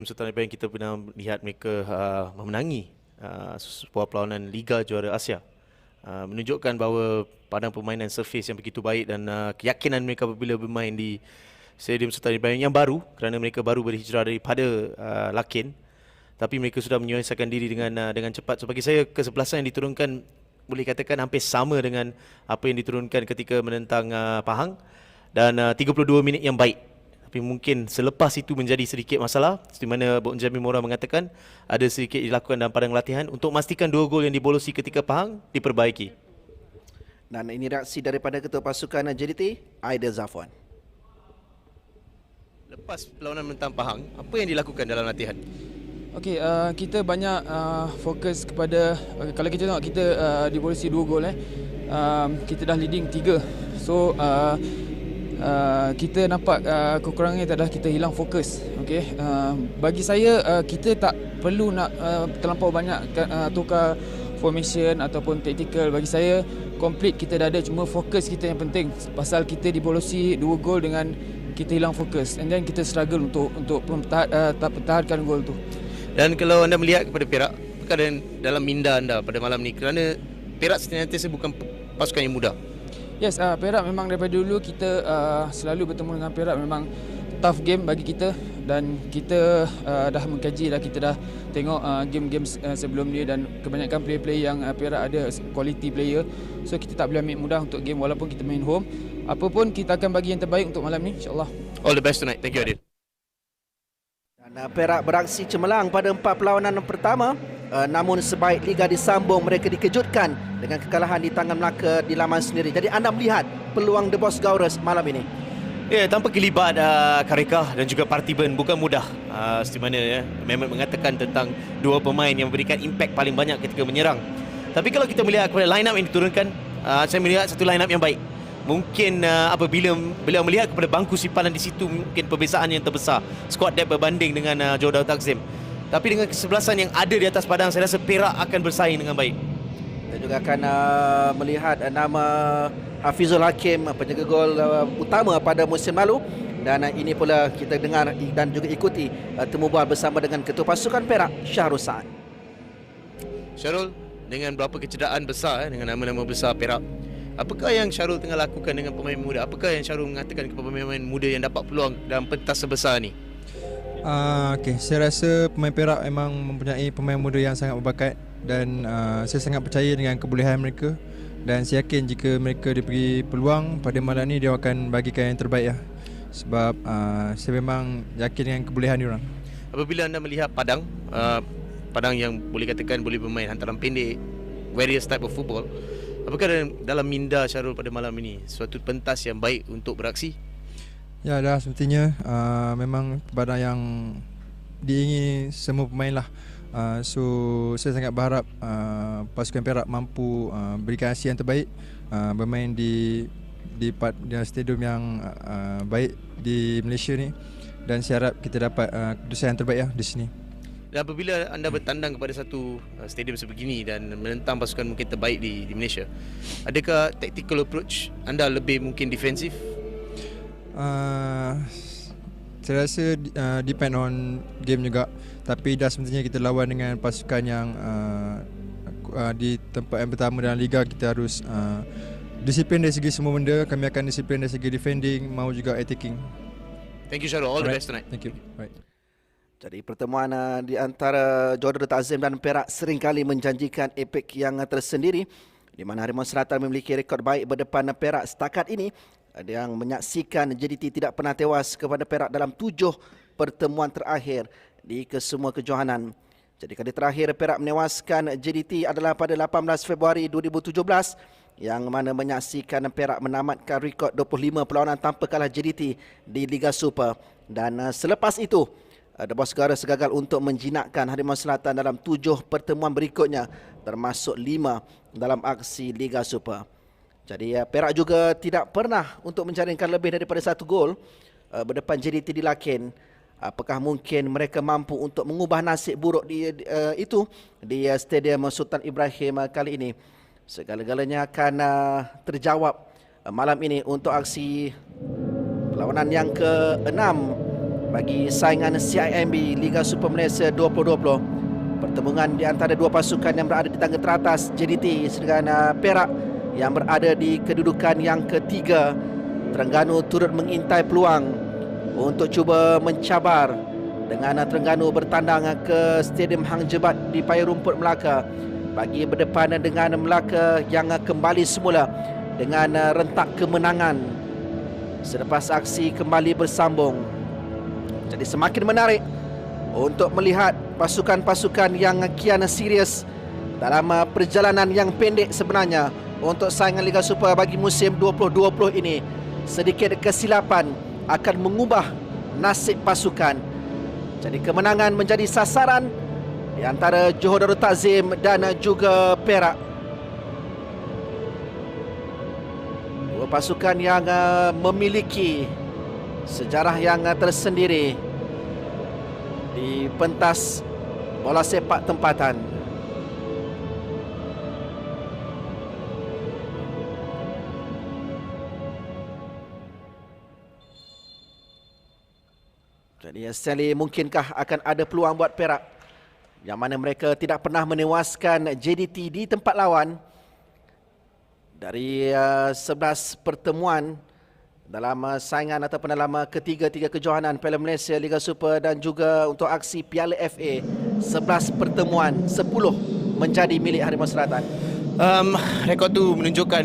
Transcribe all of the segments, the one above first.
Sultan Ibrahim kita pernah lihat mereka memenangi sebuah perlawanan Liga Juara Asia. Menunjukkan bahawa padang permainan surface yang begitu baik dan keyakinan mereka apabila bermain di Stadium Sultan Ibrahim yang baru kerana mereka baru berhijrah daripada Lakin, tapi mereka sudah menyelesaikan diri dengan cepat. So bagi saya kesebelasan yang diturunkan boleh katakan hampir sama dengan apa yang diturunkan ketika menentang Pahang, dan 32 minit yang baik. Tapi mungkin selepas itu menjadi sedikit masalah, di mana Bok Jamil Mora mengatakan ada sedikit dilakukan dalam padang latihan untuk memastikan 2 gol yang dibolosi ketika Pahang diperbaiki. Dan ini reaksi daripada ketua pasukan JDT, Aida Zafwan. Lepas perlawanan menentang Pahang, apa yang dilakukan dalam latihan? Okey, kita banyak fokus kepada kalau kita tengok kita dibolosi 2 gol kita dah leading 3. So kita nampak kekurangannya adalah kita hilang fokus. Okey, bagi saya kita tak perlu nak terlampau banyak tukar formation ataupun tactical. Bagi saya complete kita dah ada, cuma fokus kita yang penting. Pasal kita dibolosi 2 gol dengan kita hilang fokus, and then kita struggle untuk pertahankan gol tu. Dan kalau anda melihat kepada Perak, apakah dalam minda anda pada malam ni, kerana Perak sentiasa bukan pasukan yang mudah? Yes, Perak memang daripada dulu kita selalu bertemu dengan Perak, memang tough game bagi kita, dan kita dah mengkaji, kita dah tengok game-game sebelum dia, dan kebanyakan player-player yang Perak ada quality player. So kita tak boleh ambil mudah untuk game walaupun kita main home. Apapun kita akan bagi yang terbaik untuk malam ni, insya-Allah. All the best tonight. Thank you, Adil. Dan Perak beraksi cemerlang pada 4 perlawanan pertama. Namun sebaik Liga disambung, mereka dikejutkan dengan kekalahan di tangan Melaka di laman sendiri. Jadi anda melihat peluang The Boss Gaurus malam ini? Ya, tanpa kelibat Karika dan juga Partiban bukan mudah. Seperti mana Mehmet mengatakan tentang 2 pemain yang memberikan impak paling banyak ketika menyerang. Tapi kalau kita melihat kepada line up yang diturunkan, saya melihat satu line up yang baik. Mungkin apabila beliau melihat kepada bangku simpanan di situ, mungkin perbezaan yang terbesar squad depth berbanding dengan Jordan Takzim. Tapi dengan kesebelasan yang ada di atas padang, saya rasa Perak akan bersaing dengan baik. Kita juga akan melihat nama Hafizul Hakim, penjaga gol utama pada musim lalu. Dan ini pula kita dengar dan juga ikuti temu bual bersama dengan ketua pasukan Perak, Syahrul Sa'ad. Syarul, dengan berapa kecederaan besar dengan nama-nama besar Perak, apakah yang Syarul tengah lakukan dengan pemain muda? Apakah yang Syarul mengatakan kepada pemain muda yang dapat peluang dalam pentas sebesar ni? Saya rasa pemain Perak memang mempunyai pemain muda yang sangat berbakat, dan saya sangat percaya dengan kebolehan mereka, dan saya yakin jika mereka diberi peluang pada malam ni, dia akan bagikan yang terbaik sebab saya memang yakin dengan kebolehan diorang. Apabila anda melihat Padang, Padang yang boleh katakan boleh bermain hantaran pendek, various type of football, apakah dalam minda Syarul pada malam ini suatu pentas yang baik untuk beraksi? Ya dah, semestinya memang Padang yang diingini semua pemain lah. So saya sangat berharap pasukan Perak mampu berikan hasil yang terbaik, bermain di stadium yang baik di Malaysia ni, dan saya harap kita dapat keputusan yang terbaik di sini. Dan apabila anda bertandang kepada satu stadium sebegini dan menentang pasukan mungkin terbaik di Malaysia, adakah tactical approach anda lebih mungkin defensif? Saya rasa depend on game juga. Tapi dah semestinya kita lawan dengan pasukan yang di tempat yang pertama dalam Liga. Kita harus disiplin dari segi semua benda. Kami akan disiplin dari segi defending, mau juga attacking. Thank you Syarul, all the best tonight. Thank you. Right. Jadi pertemuan di antara Jordan Takzim dan Perak seringkali menjanjikan epik yang tersendiri, di mana Harimau Selatan memiliki rekod baik berdepan Perak setakat ini. Yang menyaksikan JDT tidak pernah tewas kepada Perak dalam 7 pertemuan terakhir di kesemua kejohanan. Jadi kali terakhir Perak menewaskan JDT adalah pada 18 Februari 2017, yang mana menyaksikan Perak menamatkan rekod 25 perlawanan tanpa kalah JDT di Liga Super. Dan selepas itu The Boss Gaurus gagal untuk menjinakkan Harimau Selatan dalam 7 pertemuan berikutnya, termasuk 5 dalam aksi Liga Super. Jadi Perak juga tidak pernah untuk menjaringkan lebih daripada 1 gol berdepan JDT di Lakin. Apakah mungkin mereka mampu untuk mengubah nasib buruk itu di Stadium Sultan Ibrahim kali ini? Segala-galanya akan terjawab malam ini untuk aksi perlawanan yang ke-6 bagi saingan CIMB Liga Super Malaysia 2020. Pertembungan di antara dua pasukan yang berada di tangga teratas, JDT dengan Perak yang berada di kedudukan yang ketiga. Terengganu turut mengintai peluang untuk cuba mencabar dengan Terengganu bertandang ke Stadium Hang Jebat di payung rumput Melaka bagi berdepan dengan Melaka yang kembali semula dengan rentak kemenangan selepas aksi kembali bersambung. Jadi semakin menarik untuk melihat pasukan-pasukan yang kian serius dalam perjalanan yang pendek sebenarnya untuk saingan Liga Super bagi musim 2020 ini. Sedikit kesilapan akan mengubah nasib pasukan. Jadi kemenangan menjadi sasaran di antara Johor Darul Takzim dan juga Perak. Dua pasukan yang memiliki sejarah yang tersendiri di pentas bola sepak tempatan. Jadi Stanley, mungkinkah akan ada peluang buat Perak yang mana mereka tidak pernah menewaskan JDT di tempat lawan dari 11 pertemuan dalam saingan ataupun dalam ketiga-tiga kejohanan Piala Malaysia, Liga Super dan juga untuk aksi Piala FA. 11 pertemuan, 10 menjadi milik Harimau Selatan. Rekod tu menunjukkan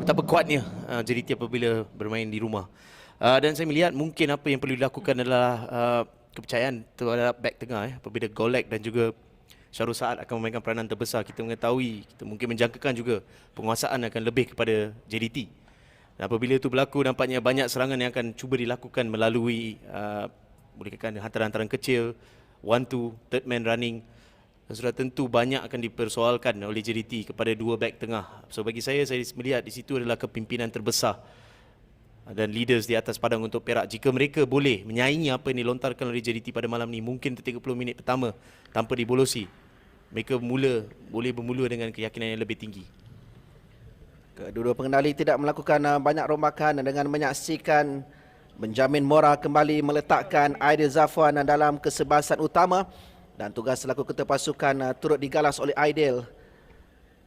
betapa kuatnya JDT apabila bermain di rumah. Dan saya melihat mungkin apa yang perlu dilakukan adalah kepercayaan terhadap back tengah. Apabila Golek dan juga Syarul Saad akan memainkan peranan terbesar, kita mengetahui, kita mungkin menjangkakan juga penguasaan akan lebih kepada JDT. Dan apabila itu berlaku, nampaknya banyak serangan yang akan cuba dilakukan melalui boleh katakan hantaran-hantaran kecil, 1-2, third man running. Dan sudah tentu banyak akan dipersoalkan oleh JDT kepada dua back tengah. So bagi saya melihat di situ adalah kepimpinan terbesar dan leaders di atas padang untuk Perak. Jika mereka boleh menyaingi apa yang dilontarkan oleh JDT pada malam ni, mungkin 30 minit pertama tanpa dibolosi, mereka boleh bermula dengan keyakinan yang lebih tinggi. Kedua-dua pengendali tidak melakukan banyak rombakan dengan menyaksikan Benjamin Mora kembali meletakkan Aidil Zafwan dalam kesebasan utama dan tugas selaku ketua pasukan turut digalas oleh Aidil.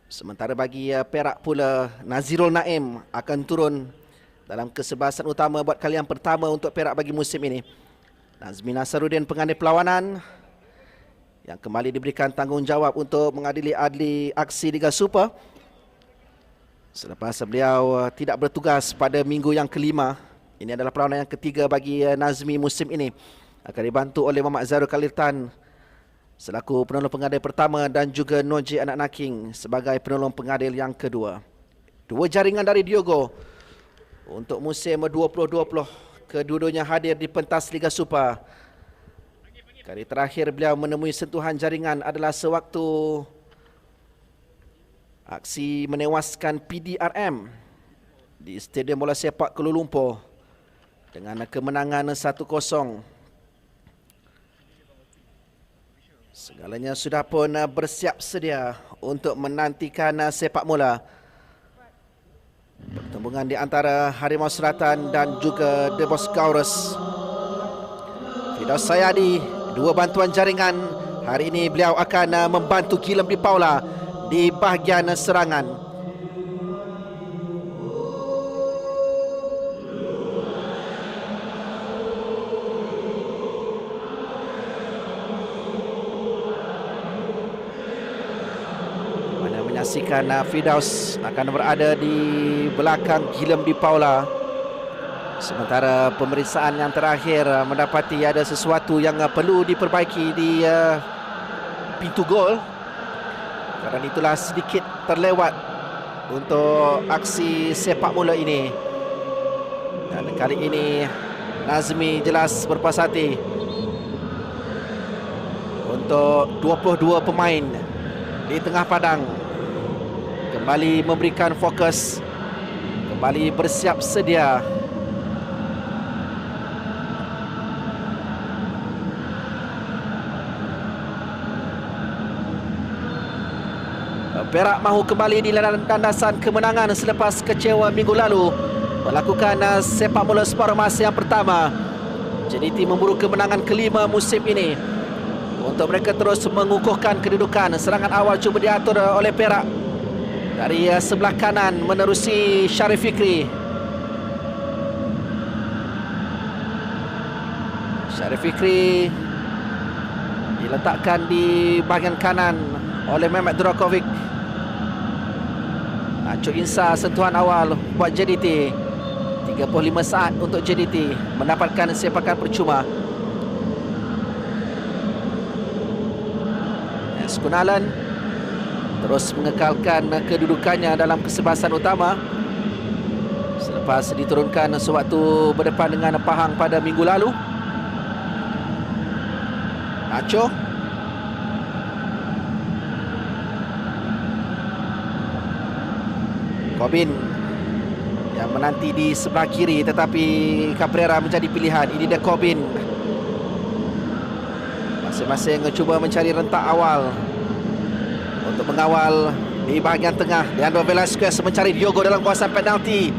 Sementara bagi Perak pula, Nazirul Naim akan turun dalam kesebasan utama buat kali yang pertama untuk Perak bagi musim ini. Nazmi Nasaruddin pengadil perlawanan yang kembali diberikan tanggungjawab untuk mengadili aksi Liga Super selepas beliau tidak bertugas pada minggu yang kelima. Ini adalah perlawanan yang ketiga bagi Nazmi musim ini. Akan dibantu oleh Muhammad Zairul Khaliltan selaku penolong pengadil pertama dan juga Noji Anak Naking sebagai penolong pengadil yang kedua. Dua jaringan dari Diogo untuk musim 2020, kedua-duanya hadir di pentas Liga Super. Kali terakhir beliau menemui sentuhan jaringan adalah sewaktu aksi menewaskan PDRM di Stadium Bola Sepak Kuala Lumpur dengan kemenangan 1-0. Segalanya sudah pun bersiap sedia untuk menantikan sepak bola. Pertembungan di antara Harimau Selatan dan juga The Boscaurus. Firdaus Sayadi, dua bantuan jaringan. Hari ini beliau akan membantu Gilam di Paula di bahagian serangan. Menyaksikan Firdaus akan berada di belakang Gilam di Paula. Sementara pemeriksaan yang terakhir mendapati ada sesuatu yang perlu diperbaiki di pintu gol. Kerana itulah sedikit terlewat untuk aksi sepak bola ini. Dan kali ini Nazmi jelas berpuas hati untuk 22 pemain di tengah padang kembali memberikan fokus, kembali bersiap sedia. Perak mahu kembali di landasan kemenangan selepas kecewa minggu lalu melakukan sepak bola separuh masa yang pertama JDT memburu kemenangan kelima musim ini. Untuk mereka terus mengukuhkan kedudukan. Serangan awal cuba diatur oleh Perak dari sebelah kanan menerusi Syarif Fikri. Syarif Fikri diletakkan di bahagian kanan oleh Mehmet Durakovic. Nacho Insa sentuhan awal buat JDT. 35 saat untuk JDT mendapatkan sepakan percuma. Kunalan terus mengekalkan kedudukannya dalam kesebasan utama selepas diturunkan sewaktu berdepan dengan Pahang pada minggu lalu. Nacho Kobin yang menanti di sebelah kiri, tetapi Cabrera menjadi pilihan. Ini dia Kobin. Masing-masing cuba mencari rentak awal untuk mengawal di bahagian tengah. Leandro Velasquez mencari Diogo dalam kawasan penalti.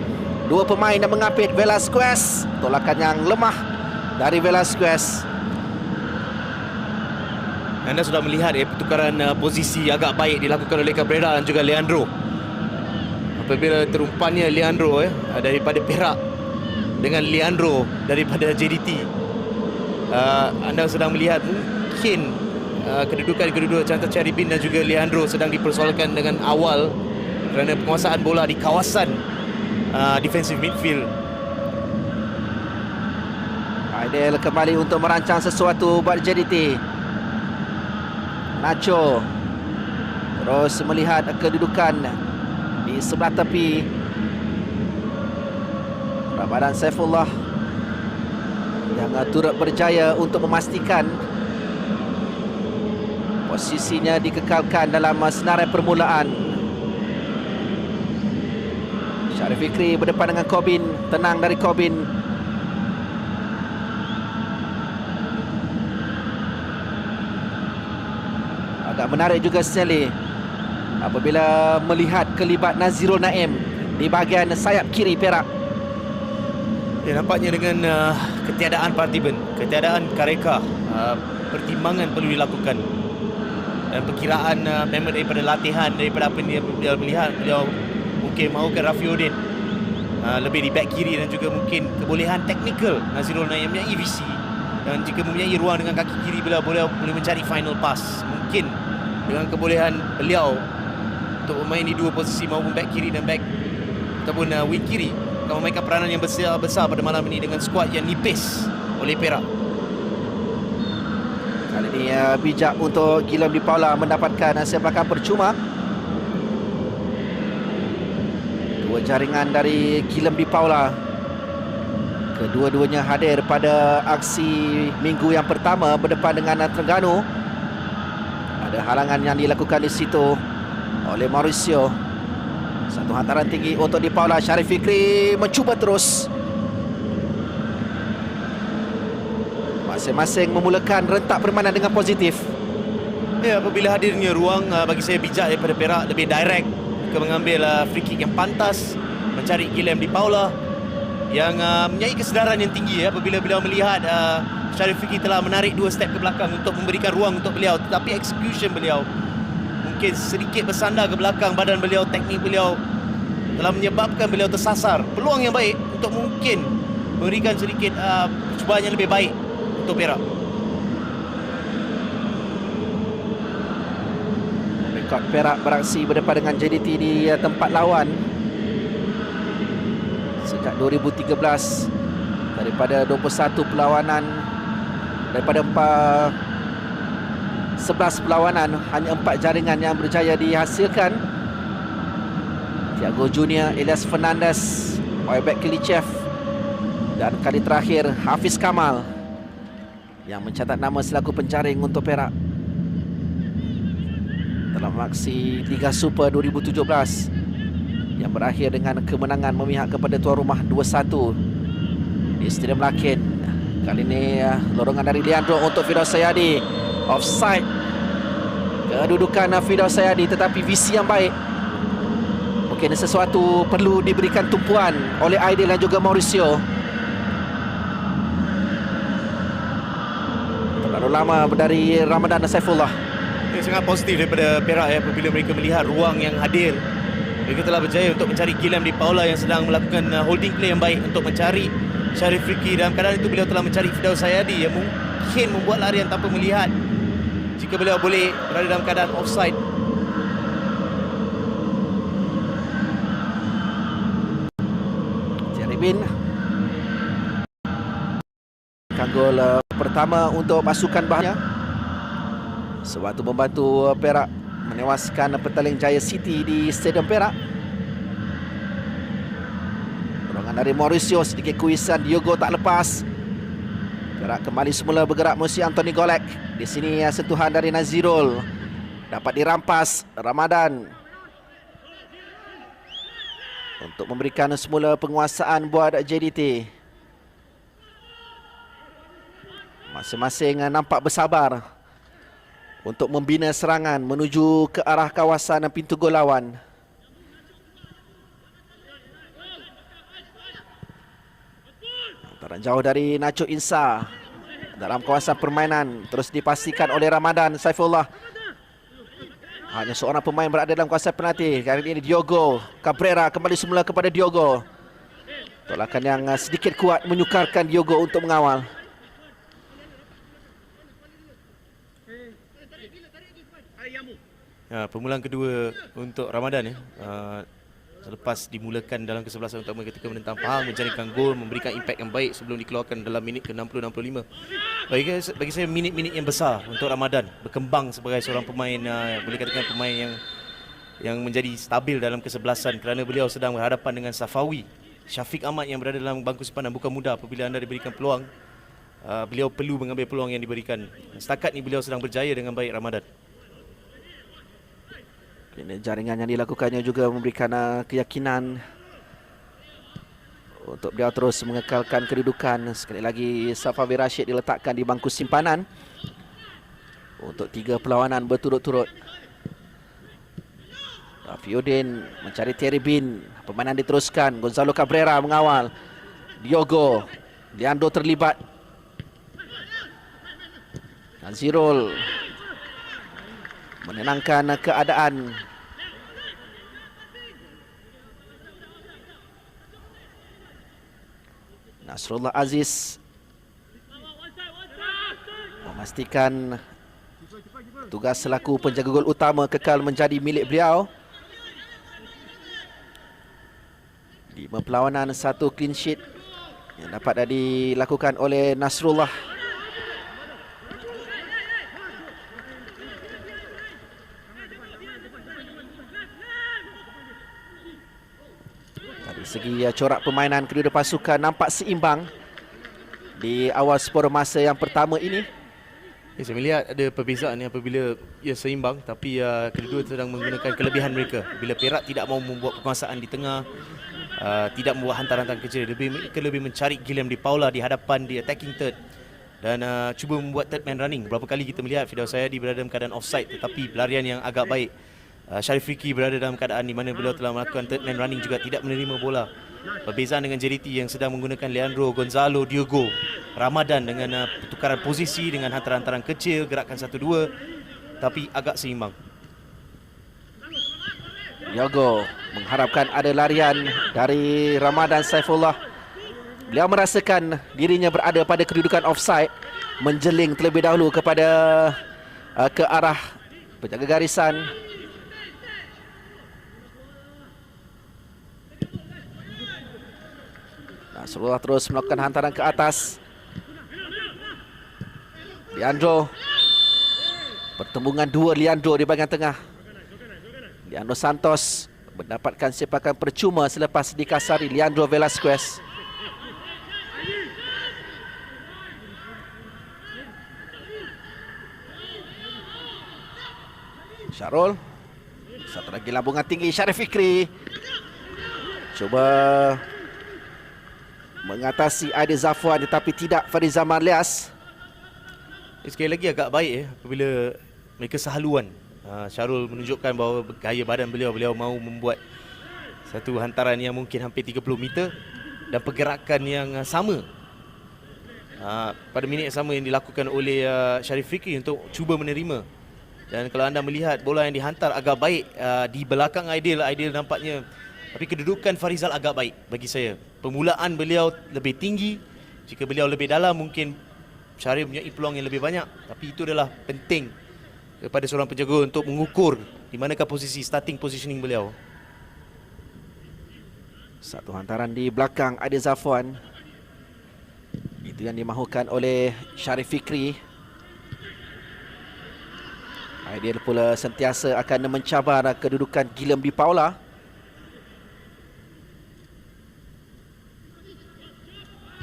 Dua pemain yang mengapit. Velasquez, tolakan yang lemah dari Velasquez. Anda sudah melihat pertukaran posisi agak baik dilakukan oleh Cabrera dan juga Leandro. Apabila terumpannya Leandro daripada Perak dengan Leandro daripada JDT, anda sedang melihat mungkin kedudukan Chantal Cherubin dan juga Leandro sedang dipersoalkan dengan awal kerana penguasaan bola di kawasan defensive midfield. Aidil kembali untuk merancang sesuatu buat JDT. Nacho terus melihat kedudukan di sebelah tepi. Ramadan Saifullah yang turut berjaya untuk memastikan posisinya dikekalkan dalam senarai permulaan. Syarif Fikri berdepan dengan Kobin. Tenang dari Kobin. Agak menarik juga Stanley apabila melihat kelibat Nazirul Naim di bahagian sayap kiri Perak. Nampaknya dengan ketiadaan Parthiban, ketiadaan Kareka, pertimbangan perlu dilakukan. Dan perkiraan memang daripada latihan, daripada apa yang dia melihat, beliau mungkin mahukan Rafiuddin lebih di back kiri, dan juga mungkin kebolehan teknikal Nazirul Naim mempunyai visi dan jika mempunyai ruang dengan kaki kiri, beliau boleh mencari final pass. Mungkin dengan kebolehan beliau untuk bermain di dua posisi, maupun back kiri dan back ataupun wing kiri, akan memainkan peranan yang besar pada malam ini dengan skuad yang nipis oleh Perak. Kali ini bijak untuk Guillem Di Paula mendapatkan sepakan percuma. Dua jaringan dari Guillem Di Paula. Kedua-duanya hadir pada aksi minggu yang pertama berdepan dengan Terengganu. Ada halangan yang dilakukan di situ oleh Mauricio. Satu hantaran tinggi untuk Di Paula. Syarif Fikri mencuba terus. Masing-masing memulakan rentak permainan dengan positif. Ya, apabila hadirnya ruang, bagi saya bijak daripada Perak lebih direct ke mengambil free kick yang pantas, mencari Guillem Di Paula yang mempunyai kesedaran yang tinggi apabila beliau melihat Syarif Fikri telah menarik 2 step ke belakang untuk memberikan ruang untuk beliau, tetapi execution beliau mungkin sedikit bersandar ke belakang. Badan beliau, teknik beliau telah menyebabkan beliau tersasar. Peluang yang baik untuk mungkin memberikan sedikit percubaan yang lebih baik untuk Perak. Rekod Perak beraksi berdepan dengan JDT di tempat lawan sejak 2013. Daripada 21 perlawanan, daripada 11 perlawanan, hanya 4 jaringan yang berjaya dihasilkan. Thiago Junior, Elias Fernandez, Oybek Kilichev, dan kali terakhir Hafiz Kamal yang mencatat nama selaku penjaring untuk Perak dalam aksi Liga Super 2017 yang berakhir dengan kemenangan memihak kepada tuan rumah 2-1 di Stadium Lakin. Kali ini lorongan dari Leandro untuk Firdaus Sayadi. Offside. Kedudukan Firdaus Sayadi, tetapi visi yang baik. Mungkin sesuatu perlu diberikan tumpuan oleh Aidil dan juga Mauricio. Terlalu lama dari Ramadan Saifullah. Ia sangat positif daripada Perak apabila mereka melihat ruang yang hadir. Mereka telah berjaya untuk mencari Guillem Di Paula yang sedang melakukan holding play yang baik untuk mencari Syarif Riki. Dalam keadaan itu beliau telah mencari Firdaus Sayadi yang mungkin membuat larian tanpa melihat jika beliau boleh berada dalam keadaan offside. Thierry Bin kan gol pertama untuk pasukan bahaya, sewaktu membantu Perak menewaskan Petaling Jaya City di Stadium Perak. Dorongan dari Mauricio, sedikit kuisan Diogo tak lepas. Perak kembali semula bergerak musim Anthony Golek. Di sini sentuhan dari Nazirul dapat dirampas Ramadan untuk memberikan semula penguasaan buat JDT. Masing-masing nampak bersabar untuk membina serangan menuju ke arah kawasan pintu gol lawan. Hantaran jauh dari Nacho Insa dalam kawasan permainan terus dipastikan oleh Ramadan Saifullah. Hanya seorang pemain berada dalam kawasan penalti. Kali ini Diogo Cabrera kembali semula kepada Diogo. Tolakan yang sedikit kuat menyukarkan Diogo untuk mengawal. Permulaan kedua untuk Ramadan selepas dimulakan dalam kesebelasan utama ketika menentang Pahang, menjadikan gol, memberikan impak yang baik sebelum dikeluarkan dalam minit ke-60-65. Bagi saya minit-minit yang besar untuk Ramadan berkembang sebagai seorang pemain, boleh katakan pemain yang menjadi stabil dalam kesebelasan kerana beliau sedang berhadapan dengan Safawi. Syafiq Ahmad yang berada dalam bangku simpanan bukan mudah apabila anda diberikan peluang. Beliau perlu mengambil peluang yang diberikan. Setakat ni beliau sedang berjaya dengan baik Ramadan. Jaringan yang dilakukannya juga memberikan keyakinan untuk beliau terus mengekalkan kedudukan. Sekali lagi Safawi Rashid diletakkan di bangku simpanan untuk 3 perlawanan berturut-turut. Rafiuddin mencari Thierry Bin. Permainan diteruskan. Gonzalo Cabrera mengawal. Diogo. Leandro terlibat. Nazirul menenangkan keadaan. Nasrullah Aziz memastikan tugas selaku penjaga gol utama kekal menjadi milik beliau. 5 perlawanan, 1 clean sheet yang dapat dilakukan oleh Nasrullah. Dari segi corak permainan, kedua pasukan nampak seimbang di awal separuh masa yang pertama ini. Saya melihat ada perbezaan apabila ia seimbang, tapi kedua sedang menggunakan kelebihan mereka. Bila Perak tidak mahu membuat penguasaan di tengah, tidak membuat hantaran-hantaran kecil, mereka lebih mencari Guillem Di Paula di hadapan di attacking third dan cuba membuat third man running. Berapa kali kita melihat Firdaus Sayadi berada dalam keadaan offside tetapi pelarian yang agak baik. Syarif Riki berada dalam keadaan di mana beliau telah melakukan third man running juga tidak menerima bola. Perbezaan dengan JDT yang sedang menggunakan Leandro, Gonzalo, Diogo, Ramadan dengan pertukaran posisi dengan hantaran-hantaran kecil, gerakan 1-2 tapi agak seimbang. Diogo mengharapkan ada larian dari Ramadan Saifullah. Beliau merasakan dirinya berada pada kedudukan offside, menjeling terlebih dahulu kepada ke arah penjaga garisan. Nasrullah terus melakukan hantaran ke atas. Leandro. Pertembungan 2 Leandro di bahagian tengah. Leandro Santos mendapatkan sepakan percuma selepas dikasari Leandro Velasquez. Syarul. Satu lagi lambungan tinggi Syarif Fikri. Cuba mengatasi Aidil Zafwan tetapi tidak Fariza Marlias. Sekali lagi agak baik apabila mereka sehaluan. Syarul menunjukkan bahawa gaya badan beliau mahu membuat satu hantaran yang mungkin hampir 30 meter dan pergerakan yang sama pada minit yang sama yang dilakukan oleh Sharif Fikri untuk cuba menerima. Dan kalau anda melihat bola yang dihantar agak baik di belakang Aidil nampaknya, tapi kedudukan Farizal agak baik bagi saya. Permulaan beliau lebih tinggi, jika beliau lebih dalam mungkin Sharif punya peluang yang lebih banyak, tapi itu adalah penting kepada seorang penjaga untuk mengukur di manakah posisi starting positioning beliau. Satu hantaran di belakang Aidil Zafwan. Itu yang dimahukan oleh Sharif Fikri. Aidil pula sentiasa akan mencabar kedudukan Guillem Di Paula.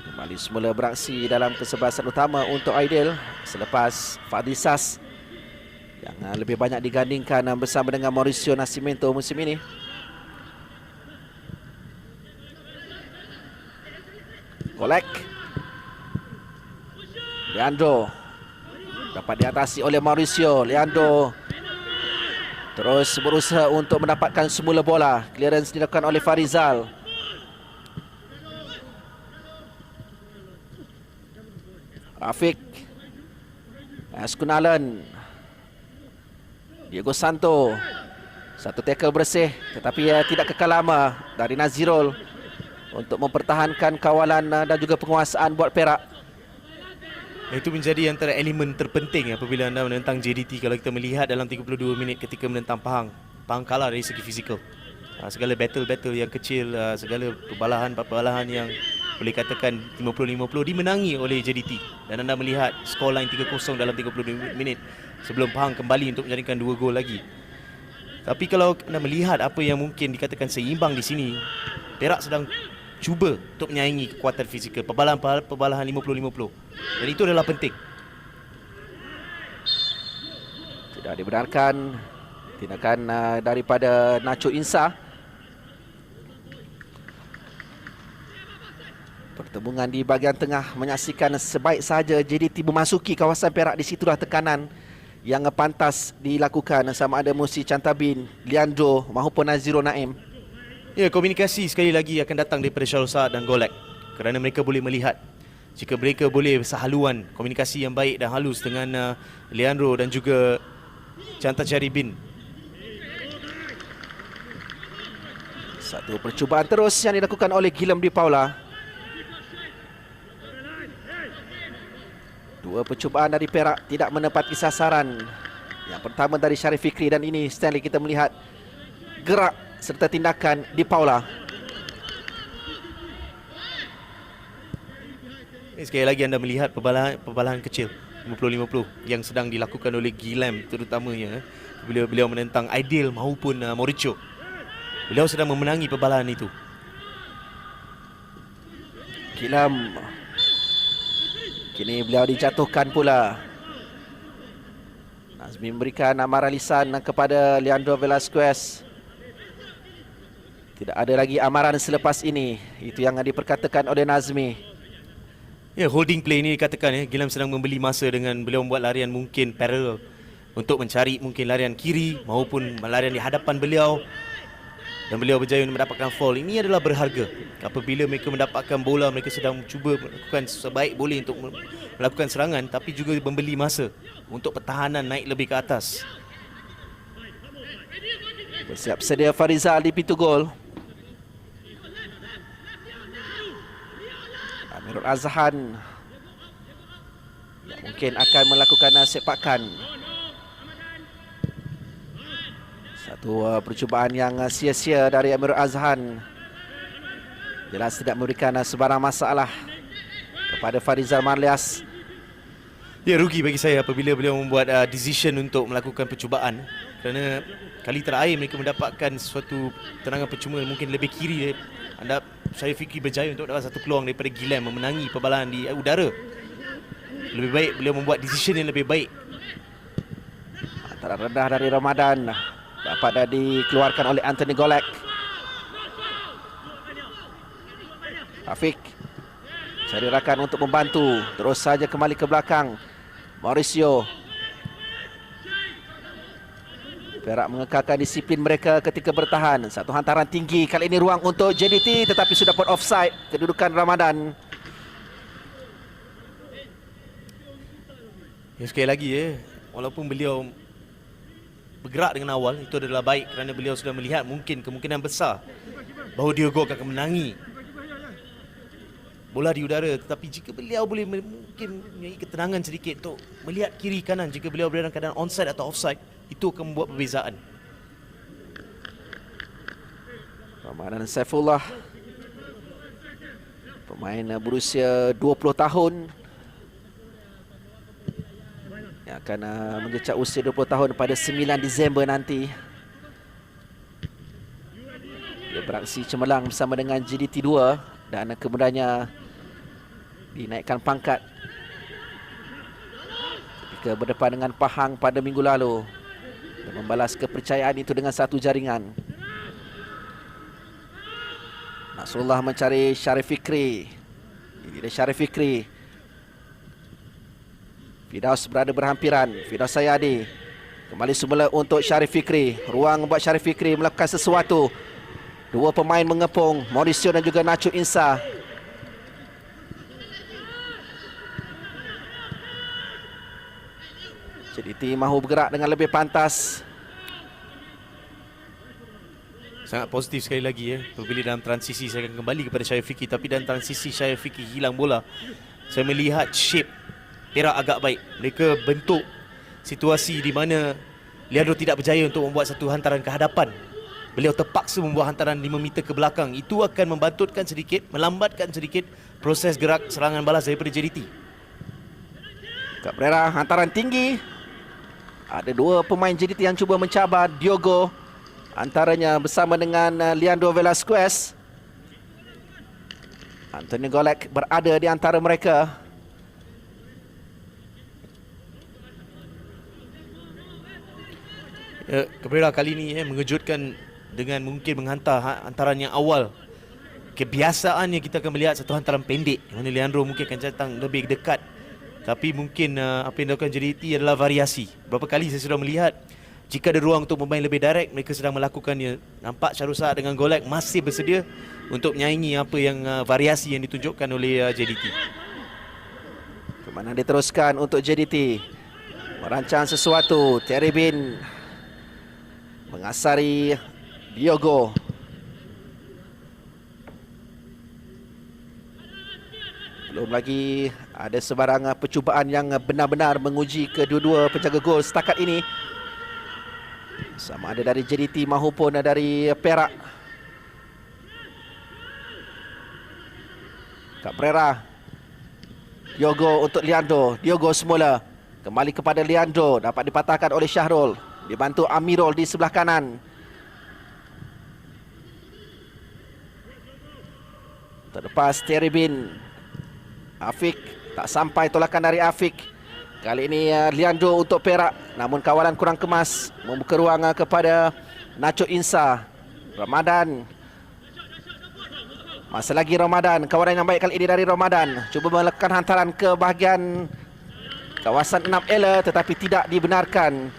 Kembali semula beraksi dalam kesebelasan utama untuk Aidil selepas Fadisas yang lebih banyak digandingkan bersama dengan Mauricio Nascimento musim ini. Golek. Leandro dapat diatasi oleh Mauricio. Leandro terus berusaha untuk mendapatkan semula bola. Clearance dilakukan oleh Farizal. Rafiq, Askunalan, Diego Santo. Satu tackle bersih tetapi tidak kekal lama dari Nazirul untuk mempertahankan kawalan dan juga penguasaan buat Perak. Itu menjadi antara elemen terpenting apabila anda menentang JDT. Kalau kita melihat dalam 32 minit ketika menentang Pahang, Pahang kalah dari segi fizikal. Segala battle-battle yang kecil, segala perbalahan yang boleh katakan 50-50 dimenangi oleh JDT. Dan anda melihat scoreline 3-0 dalam 32 minit sebelum Pahang kembali untuk menjaringkan 2 gol lagi. Tapi kalau anda melihat apa yang mungkin dikatakan seimbang di sini, Perak sedang cuba untuk menyaingi kekuatan fizikal, perbalahan 50-50. Dan itu adalah penting. Tidak dibenarkan tindakan daripada Nacho Insa. Pertembungan di bahagian tengah menyaksikan sebaik saja JDT memasuki kawasan Perak. Di situlah tekanan yang pantas dilakukan sama ada Musi Cantabin, Leandro maupun Nazirul Naim. Ya, komunikasi sekali lagi akan datang daripada Syarul Saad dan Golek, kerana mereka boleh melihat. Jika mereka boleh sehaluan komunikasi yang baik dan halus dengan Leandro dan juga Chanta Charibin. Satu percubaan terus yang dilakukan oleh Guillem Di Paula. Dua percubaan dari Perak tidak menepati sasaran. Yang pertama dari Sharif Fikri, dan ini Stanley kita melihat gerak serta tindakan Di Paula. Sekali lagi anda melihat perbalahan kecil 50-50 yang sedang dilakukan oleh Guillem, terutamanya bila beliau menentang Aidil maupun Mauricio. Beliau sedang memenangi perbalahan itu. Guillem, kini beliau dijatuhkan pula. Nazmi memberikan amaran lisan kepada Leandro Velasquez. Tidak ada lagi amaran selepas ini. Itu yang diperkatakan oleh Nazmi. Ya, holding play ini dikatakan Guillem sedang membeli masa dengan beliau membuat larian mungkin parallel untuk mencari mungkin larian kiri maupun larian di hadapan beliau, dan beliau berjaya mendapatkan fall. Ini adalah berharga. Apabila mereka mendapatkan bola, mereka sedang cuba melakukan sebaik boleh untuk melakukan serangan, tapi juga membeli masa untuk pertahanan naik lebih ke atas. Bersiap sedia Farizal di pintu gol. Amirul Azhan yang mungkin akan melakukan sepakan. Satu percubaan yang sia-sia dari Amirul Azhan. Jelas tidak memberikan sebarang masalah kepada Farizal Marlias. Ya, rugi bagi saya apabila beliau membuat decision untuk melakukan percubaan, kerana kali terakhir mereka mendapatkan suatu tenangan percuma mungkin lebih kiri. Anda Sharif Fikri berjaya untuk dapat satu peluang daripada Guillem memenangi perbalahan di udara. Lebih baik beliau membuat decision yang lebih baik. Antara rendah dari Ramadan dapat dikeluarkan oleh Anthony Golek. Rafiq cari rakan untuk membantu. Terus saja kembali ke belakang. Mauricio. Perak mengekalkan disiplin mereka ketika bertahan. Satu hantaran tinggi. Kali ini ruang untuk JDT tetapi sudah put offside. Kedudukan Ramadan. Ya, sekali lagi walaupun beliau bergerak dengan awal, itu adalah baik kerana beliau sudah melihat mungkin kemungkinan besar bahawa Diogo akan menangi bola di udara. Tetapi jika beliau boleh mungkin mempunyai ketenangan sedikit untuk melihat kiri kanan jika beliau berada dalam keadaan onside atau offside, itu akan membuat perbezaan. Ramadan Saifullah, pemain berusia 20 tahun yang akan mengecap usia 20 tahun pada 9 Disember nanti. Dia beraksi cemerlang bersama dengan JDT 2 dan kemudiannya dinaikkan pangkat ketika berdepan dengan Pahang pada minggu lalu dan membalas kepercayaan itu dengan satu jaringan. Nasrullah mencari Syarif Fikri. Ini dia Syarif Fikri. Firdaus berada berhampiran. Firdaus Sayadi kembali semula untuk Syarif Fikri. Ruang buat Syarif Fikri melakukan sesuatu. Dua pemain mengepung, Mauricio dan juga Nacho Insa. JDT mahu bergerak dengan lebih pantas. Sangat positif sekali lagi apabila dalam transisi saya akan kembali kepada Syarif Fikri, tapi dalam transisi Syarif Fikri hilang bola, saya melihat shape Perak agak baik. Mereka bentuk situasi di mana Leandro tidak berjaya untuk membuat satu hantaran ke hadapan. Beliau terpaksa membuat hantaran 5 meter ke belakang. Itu akan membantutkan sedikit, melambatkan sedikit proses gerak serangan balas daripada JDT. Cabrera hantaran tinggi. Ada dua pemain JDT yang cuba mencabar Diogo, antaranya bersama dengan Leandro Velasquez. Anthony Golek berada di antara mereka. Cabrera kali ini mengejutkan dengan mungkin menghantar hantaran yang awal. Kebiasaannya kita akan melihat satu hantaran pendek, yang mana Leandro mungkin akan datang lebih dekat. Tapi mungkin apa yang dilakukan JDT adalah variasi. Berapa kali saya sudah melihat jika ada ruang untuk bermain lebih direct, mereka sedang melakukannya. Nampak Syarul Saad dengan Golek masih bersedia untuk menyaingi apa yang variasi yang ditunjukkan oleh JDT. Kemana diteruskan untuk JDT merancang sesuatu. Terry Bin mengasari Diogo. Belum lagi ada sebarang percubaan yang benar-benar menguji kedua-dua penjaga gol setakat ini, sama ada dari JDT maupun dari Perak. Cabrera, Diogo untuk Leandro. Diogo semula kembali kepada Leandro, dapat dipatahkan oleh Syahrul, dibantu Amirul di sebelah kanan. Terlepas Terry Bin. Afiq, tak sampai tolakan dari Afiq. Kali ini Leandro untuk Perak, namun kawalan kurang kemas, membuka ruang kepada Nacho Insa. Ramadan, masih lagi Ramadan. Kawalan yang baik kali ini dari Ramadan. Cuba melakukan hantaran ke bahagian kawasan 6 ela, tetapi tidak dibenarkan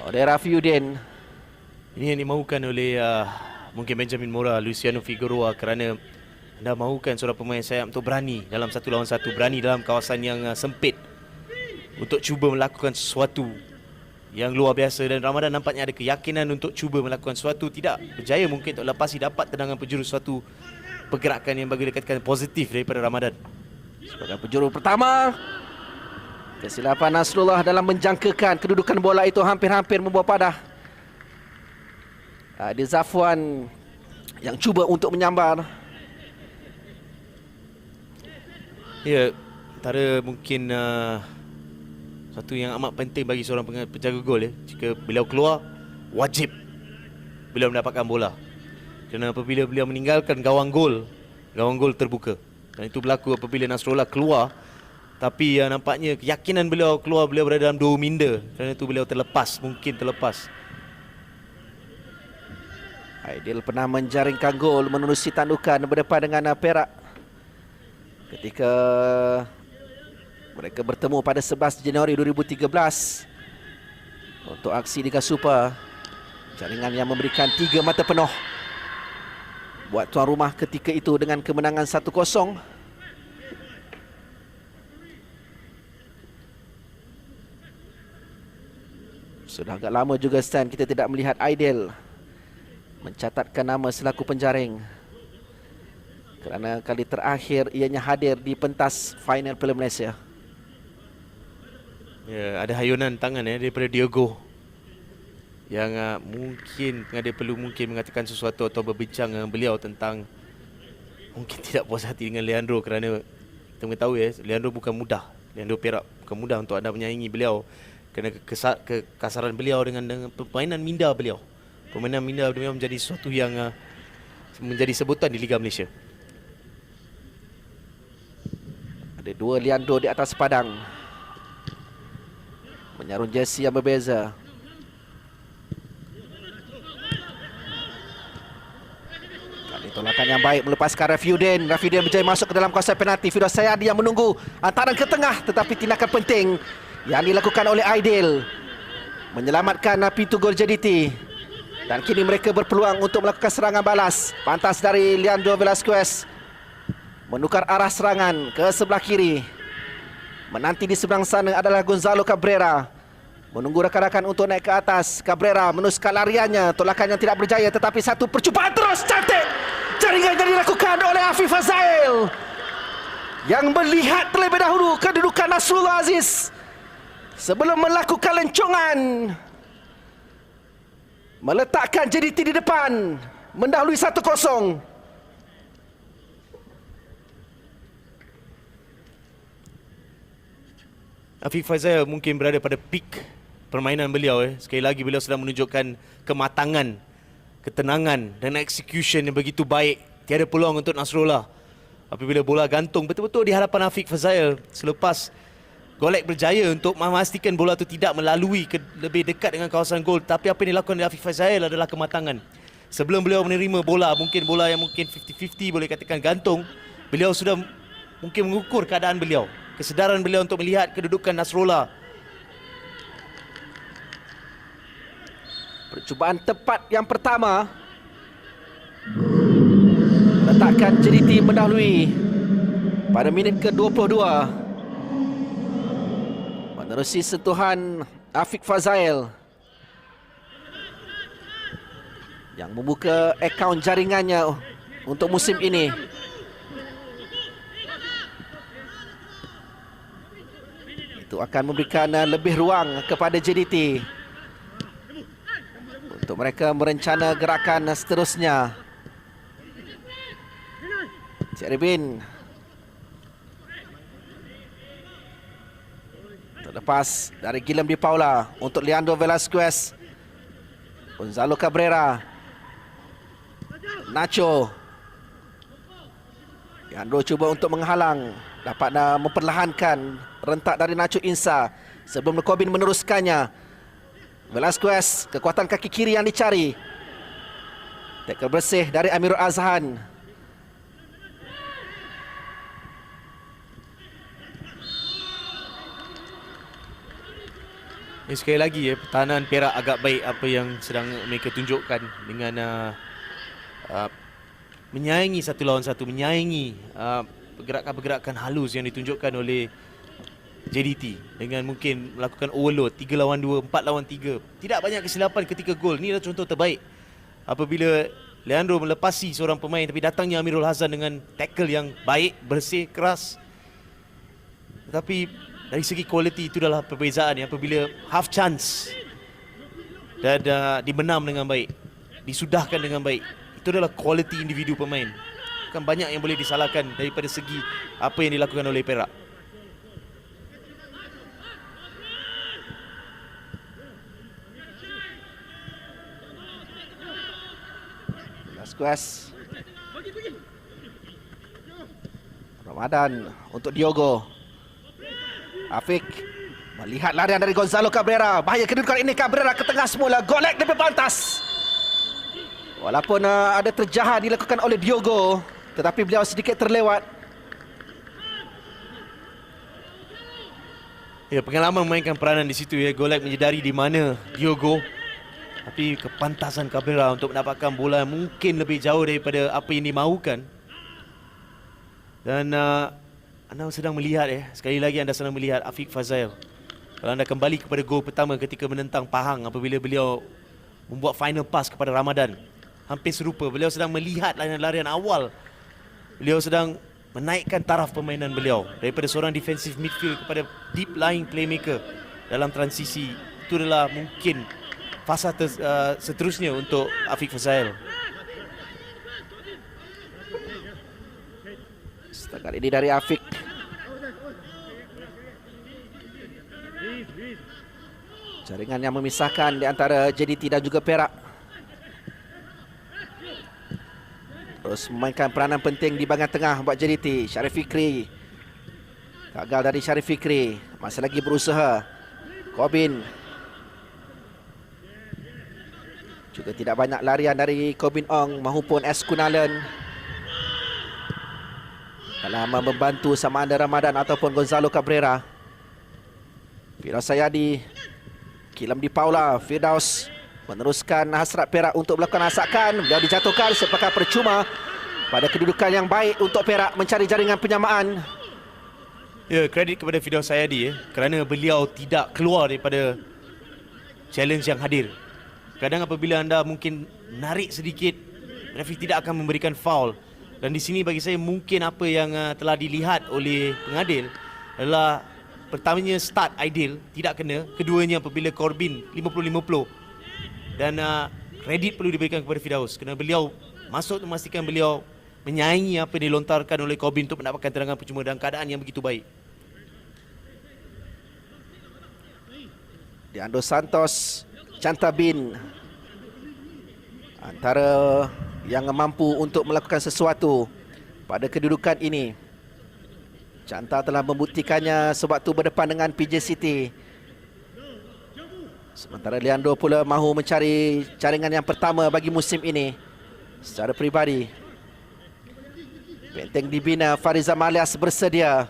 oleh Rafiuddin. Ini yang dimahukan oleh mungkin Benjamin Mora, Luciano Figueroa, kerana anda mahukan seorang pemain sayap untuk berani dalam 1 lawan 1, berani dalam kawasan yang sempit untuk cuba melakukan sesuatu yang luar biasa. Dan Ramadan nampaknya ada keyakinan untuk cuba melakukan sesuatu. Tidak berjaya mungkin untuk lepasi dapat tendangan penjuru, suatu pergerakan yang bagi dikatakan positif daripada Ramadan. Sebagai penjuru pertama, kesilapan Nasrullah dalam menjangkakan kedudukan bola itu hampir-hampir membuat padah. Ada Zafwan yang cuba untuk menyambar. Ya, antara mungkin satu yang amat penting bagi seorang penjaga gol jika beliau keluar, wajib beliau mendapatkan bola. Kerana apabila beliau meninggalkan gawang gol terbuka. Dan itu berlaku apabila Nasrullah keluar. Tapi nampaknya keyakinan beliau keluar, beliau berada dalam 2 minda. Kerana itu beliau mungkin terlepas. Aidil pernah menjaringkan gol menerusi tandukan berdepan dengan Perak ketika mereka bertemu pada 11 Januari 2013 untuk aksi Liga Super. Jaringan yang memberikan 3 mata penuh buat tuan rumah ketika itu dengan kemenangan 1-0. Sudah agak lama juga Stan kita tidak melihat Aidil mencatatkan nama selaku penjaring, kerana kali terakhir ianya hadir di pentas final Piala Malaysia. Ya, ada hayunan tangan daripada Diogo yang mungkin dia perlu mengatakan sesuatu atau berbincang dengan beliau tentang mungkin tidak puas hati dengan Leandro, kerana kita mengetahui Leandro bukan mudah. Leandro Perak bukan mudah untuk anda menyaingi beliau kerana kekasaran beliau dengan permainan minda beliau. Permainan minda beliau menjadi sesuatu yang menjadi sebutan di Liga Malaysia. Ada dua Leandro di atas padang, menyarung jersey yang berbeza. Kali tolakan yang baik melepaskan Rafiuddin. Rafiuddin berjaya masuk ke dalam kawasan penalti. Firdaus Sayadi yang menunggu hantaran ke tengah, tetapi tindakan penting yang dilakukan oleh Aidil menyelamatkan pintu gol JDT. Dan kini mereka berpeluang untuk melakukan serangan balas. Pantas dari Leandro Velasquez menukar arah serangan ke sebelah kiri. Menanti di seberang sana adalah Gonzalo Cabrera, menunggu rakan-rakan untuk naik ke atas. Cabrera meneruskan lariannya, tolakan yang tidak berjaya, tetapi satu percubaan terus cantik. Jaringan yang dilakukan oleh Afif Fazail yang melihat terlebih dahulu kedudukan Nasrullah Aziz sebelum melakukan lencongan, meletakkan JDT di depan, mendahului 1-0. Afif Fazail mungkin berada pada peak permainan beliau. Sekali lagi beliau sedang menunjukkan kematangan, ketenangan dan execution yang begitu baik. Tiada peluang untuk Nasrullah apabila bola gantung betul-betul di hadapan Afif Fazail. Selepas Golek berjaya untuk memastikan bola itu tidak melalui lebih dekat dengan kawasan gol, tapi apa yang dilakukan oleh Afif Fazail adalah kematangan. Sebelum beliau menerima bola, mungkin bola yang mungkin 50-50 boleh katakan gantung, beliau sudah mungkin mengukur keadaan beliau, kesedaran beliau untuk melihat kedudukan Nasrullah. Percubaan tepat yang pertama letakkan JDT mendahului pada minit ke-22. Menerusi sentuhan Afif Fazail yang membuka akaun jaringannya untuk musim ini. Itu akan memberikan lebih ruang kepada JDT untuk mereka merencana gerakan seterusnya. Cik Rebin terlepas dari Guillem Di Paula untuk Leandro Velasquez, Gonzalo Cabrera, Nacho. Leandro cuba untuk menghalang, dapat memperlahankan rentak dari Nacho Insa sebelum Lekobin meneruskannya. Velasquez, kekuatan kaki kiri yang dicari. Tackle bersih dari Amirul Azhan. Sekali lagi pertahanan Perak agak baik apa yang sedang mereka tunjukkan dengan menyaingi satu lawan satu, menyaingi pergerakan-pergerakan halus yang ditunjukkan oleh JDT dengan mungkin melakukan overload 3 lawan 2, 4 lawan 3. Tidak banyak kesilapan ketika gol. Ini adalah contoh terbaik apabila Leandro melepasi seorang pemain, tapi datangnya Amirul Hazan dengan tackle yang baik, bersih, keras. Tetapi dari segi kualiti itu adalah perbezaan yang apabila half chance dan dibenam dengan baik, disudahkan dengan baik. Itu adalah kualiti individu pemain. Bukan banyak yang boleh disalahkan daripada segi apa yang dilakukan oleh Perak. Velasquez, Ramadan untuk Diogo. Afik melihat larian dari Gonzalo Cabrera. Bahaya kedudukan ini. Cabrera ke tengah semula. Golek lebih pantas. Walaupun ada terjahah dilakukan oleh Diogo, tetapi beliau sedikit terlewat. Ya, pengalaman memainkan peranan di situ ya. Golek menyedari di mana Diogo, tapi kepantasan Cabrera untuk mendapatkan bola mungkin lebih jauh daripada apa yang dimahukan. Dan anda sedang melihat sekali lagi anda sedang melihat Afif Fazail Kalau anda kembali kepada gol pertama ketika menentang Pahang apabila beliau membuat final pass kepada Ramadan, hampir serupa. Beliau sedang melihat larian-larian awal. Beliau sedang menaikkan taraf permainan beliau daripada seorang defensive midfield kepada deep lying playmaker dalam transisi. Itu adalah mungkin fasa seterusnya untuk Afiq Fazail. Setakat ini dari Afiq. Jaringan yang memisahkan di antara JDT dan juga Perak. Terus memainkan peranan penting di bahagian tengah buat JDT. Syarif Fikri. Gagal dari Syarif Fikri. Masih lagi berusaha. Kobin. Juga tidak banyak larian dari Kobin Ong maupun S. Kunalan dalam membantu sama ada Ramadan ataupun Gonzalo Cabrera. Firas Sayadi, Kilam di Paula, Firdaus meneruskan hasrat Perak untuk melakukan asakan. Beliau dijatuhkan sepakat percuma pada kedudukan yang baik untuk Perak mencari jaringan penyamaan. Ya, kredit kepada Firdaus Sayadi kerana beliau tidak keluar daripada challenge yang hadir. Kadang apabila anda mungkin narik sedikit, referee tidak akan memberikan foul. Dan di sini bagi saya mungkin apa yang telah dilihat oleh pengadil adalah pertamanya start ideal tidak kena, keduanya apabila Corbin 50-50. Dan kredit perlu diberikan kepada Firdaus kerana beliau masuk memastikan beliau menyaingi apa yang dilontarkan oleh Corbin untuk mendapatkan tendangan percuma dalam keadaan yang begitu baik. Deandro Santos, Chantabin antara yang mampu untuk melakukan sesuatu pada kedudukan ini. Chanta telah membuktikannya sewaktu berdepan dengan PJ City. Sementara Leandro pula mahu mencari jaringan yang pertama bagi musim ini secara peribadi. Benteng dibina, Farizam Alias bersedia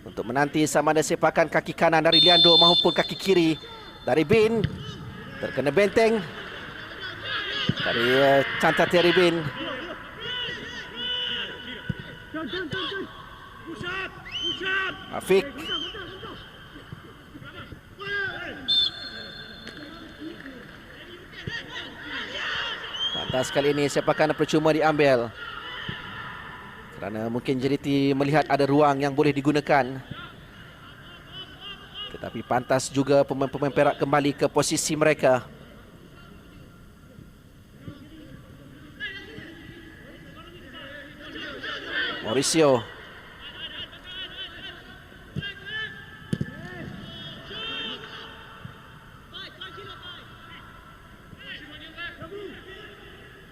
untuk menanti sama ada sepakan kaki kanan dari Leandro maupun kaki kiri dari Bin. Terkena benteng dari Chanta Terry Bin. Afiq. Pantas kali ini sepakan percuma diambil kerana mungkin JDT melihat ada ruang yang boleh digunakan. Tetapi pantas juga pemain-pemain Perak kembali ke posisi mereka. Mauricio.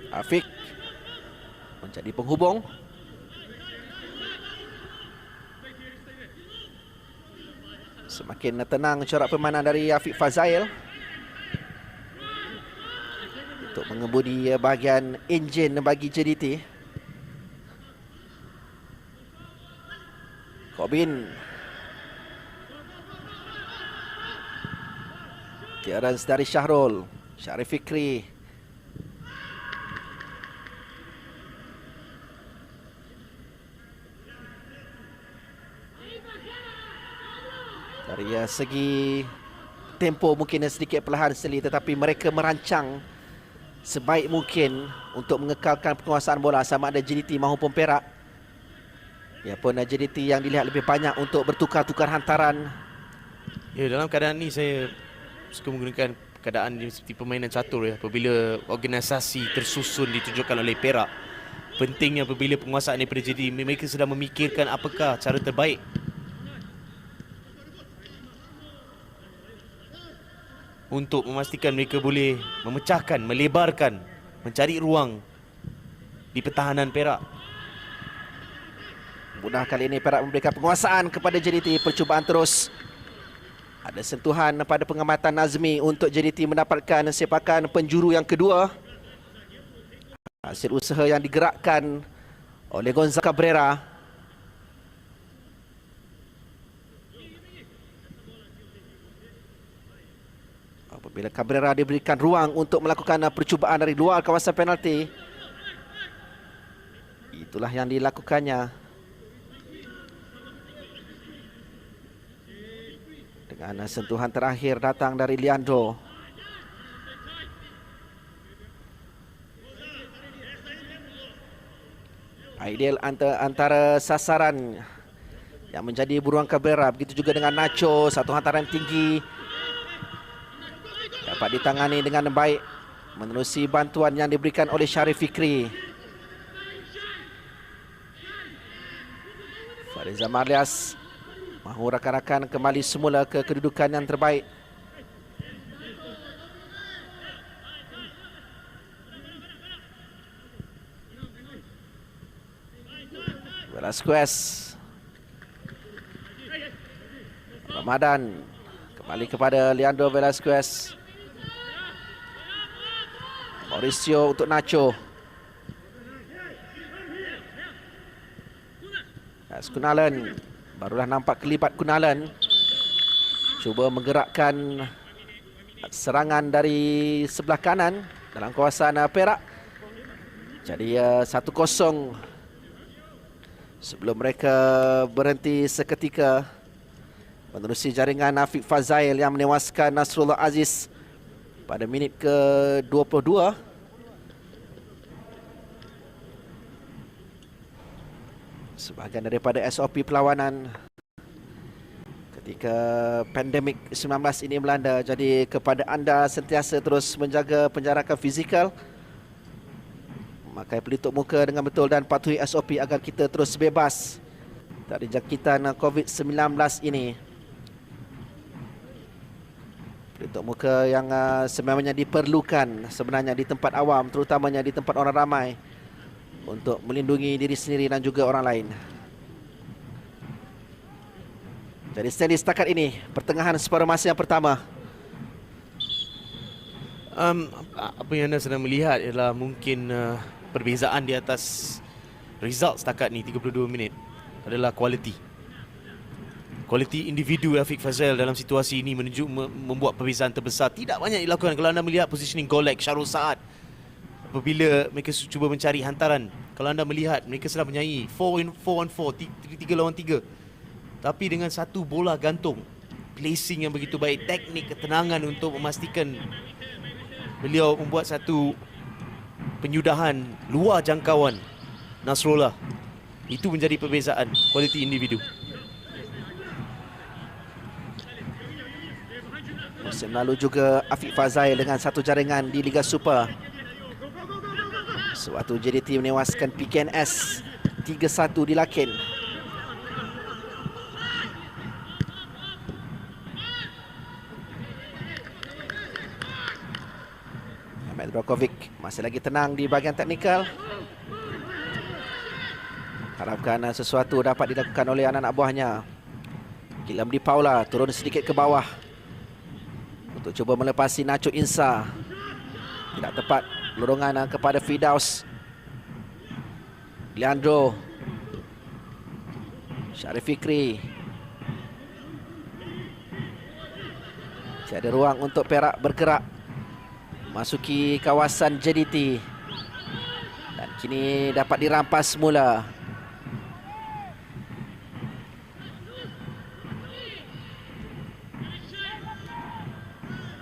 Afiq menjadi penghubung. Semakin tenang corak permainan dari Afiq Fazail untuk mengemudi bahagian enjin bagi JDT. Kobin. Clearance dari Syahrul. Syarif Fikri. Dari segi tempo mungkin sedikit perlahan sekali, tetapi mereka merancang sebaik mungkin untuk mengekalkan penguasaan bola sama ada JDT maupun Perak. Ya pun JDT yang dilihat lebih banyak untuk bertukar-tukar hantaran. Ya, dalam keadaan ni saya suka menggunakan keadaan seperti permainan catur ya. Apabila organisasi tersusun ditunjukkan oleh Perak, pentingnya apabila penguasaan daripada JDT, mereka sedang memikirkan apakah cara terbaik untuk memastikan mereka boleh memecahkan, melebarkan, mencari ruang di pertahanan Perak. Mudah kali ini Perak memberikan penguasaan kepada JDT. Percubaan terus. Ada sentuhan pada pengamatan Nazmi untuk JDT mendapatkan sepakan penjuru yang kedua. Hasil usaha yang digerakkan oleh Gonzalo Cabrera. Apabila Cabrera diberikan ruang untuk melakukan percubaan dari luar kawasan penalti, itulah yang dilakukannya. Dengan Dengan sentuhan terakhir datang dari Leandro. Ideal antara sasaran yang menjadi buruan Cabrera. Begitu juga dengan Nacho. Satu hantaran tinggi dapat ditangani dengan baik menerusi bantuan yang diberikan oleh Syarif Fikri. Fariza Marlias mahu rakan-rakan kembali semula ke kedudukan yang terbaik. Velasquez, Ramadan kembali kepada Leandro Velasquez. Mauricio untuk Nacho. Kunalan, barulah nampak kelibat Kunalan. Cuba menggerakkan serangan dari sebelah kanan dalam kawasan Perak. Jadi 1-0 sebelum mereka berhenti seketika menerusi jaringan Afiq Fazail yang menewaskan Nasrullah Aziz pada minit ke-22. Sebahagian daripada SOP perlawanan ketika pandemik 19 ini melanda. Jadi kepada anda sentiasa terus menjaga penjarakan fizikal, memakai pelitup muka dengan betul dan patuhi SOP agar kita terus bebas dari jangkitan COVID-19 ini. Pelitup muka yang sebenarnya diperlukan sebenarnya di tempat awam, terutamanya di tempat orang ramai, untuk melindungi diri sendiri dan juga orang lain. Jadi stand setakat ini pertengahan separuh masa yang pertama. Apa yang anda sedang melihat ialah mungkin perbezaan di atas result setakat ni 32 minit adalah kualiti individu Afiq Fazail dalam situasi ini membuat perbezaan terbesar. Tidak banyak dilakukan. Kalau anda melihat positioning Golek, Syarul Saad, apabila mereka cuba mencari hantaran, kalau anda melihat mereka sedang menyanyi 4-on-4, 3 lawan 3, tapi dengan satu bola gantung, placing yang begitu baik, teknik, ketenangan untuk memastikan beliau membuat satu penyudahan luar jangkauan Nasrullah. Itu menjadi perbezaan kualiti individu. Musim lalu juga Afiq Fazail dengan satu jaringan di Liga Super. Sewaktu JDT menewaskan PKNS 3-1 di Lakin. Ahmed Rokovic masih lagi tenang di bahagian teknikal. Harapkan sesuatu dapat dilakukan oleh anak-anak buahnya. Gilam Di Paula turun sedikit ke bawah untuk cuba melepasi Nacho Insa. Tidak tepat lorongan kepada Fidaus. Leandro, Syarif Fikri. Tiada ruang untuk Perak bergerak masuki kawasan JDT. Dan kini dapat dirampas semula.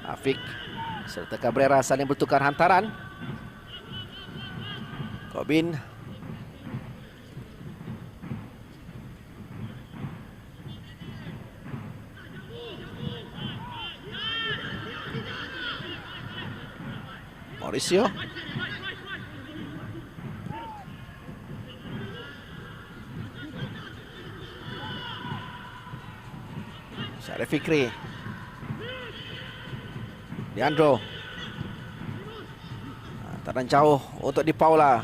Afiq serta Cabrera saling bertukar hantaran. Kobin. Mauricio. Syarif Fikri. Leandro. Hantaran jauh untuk Di Paula.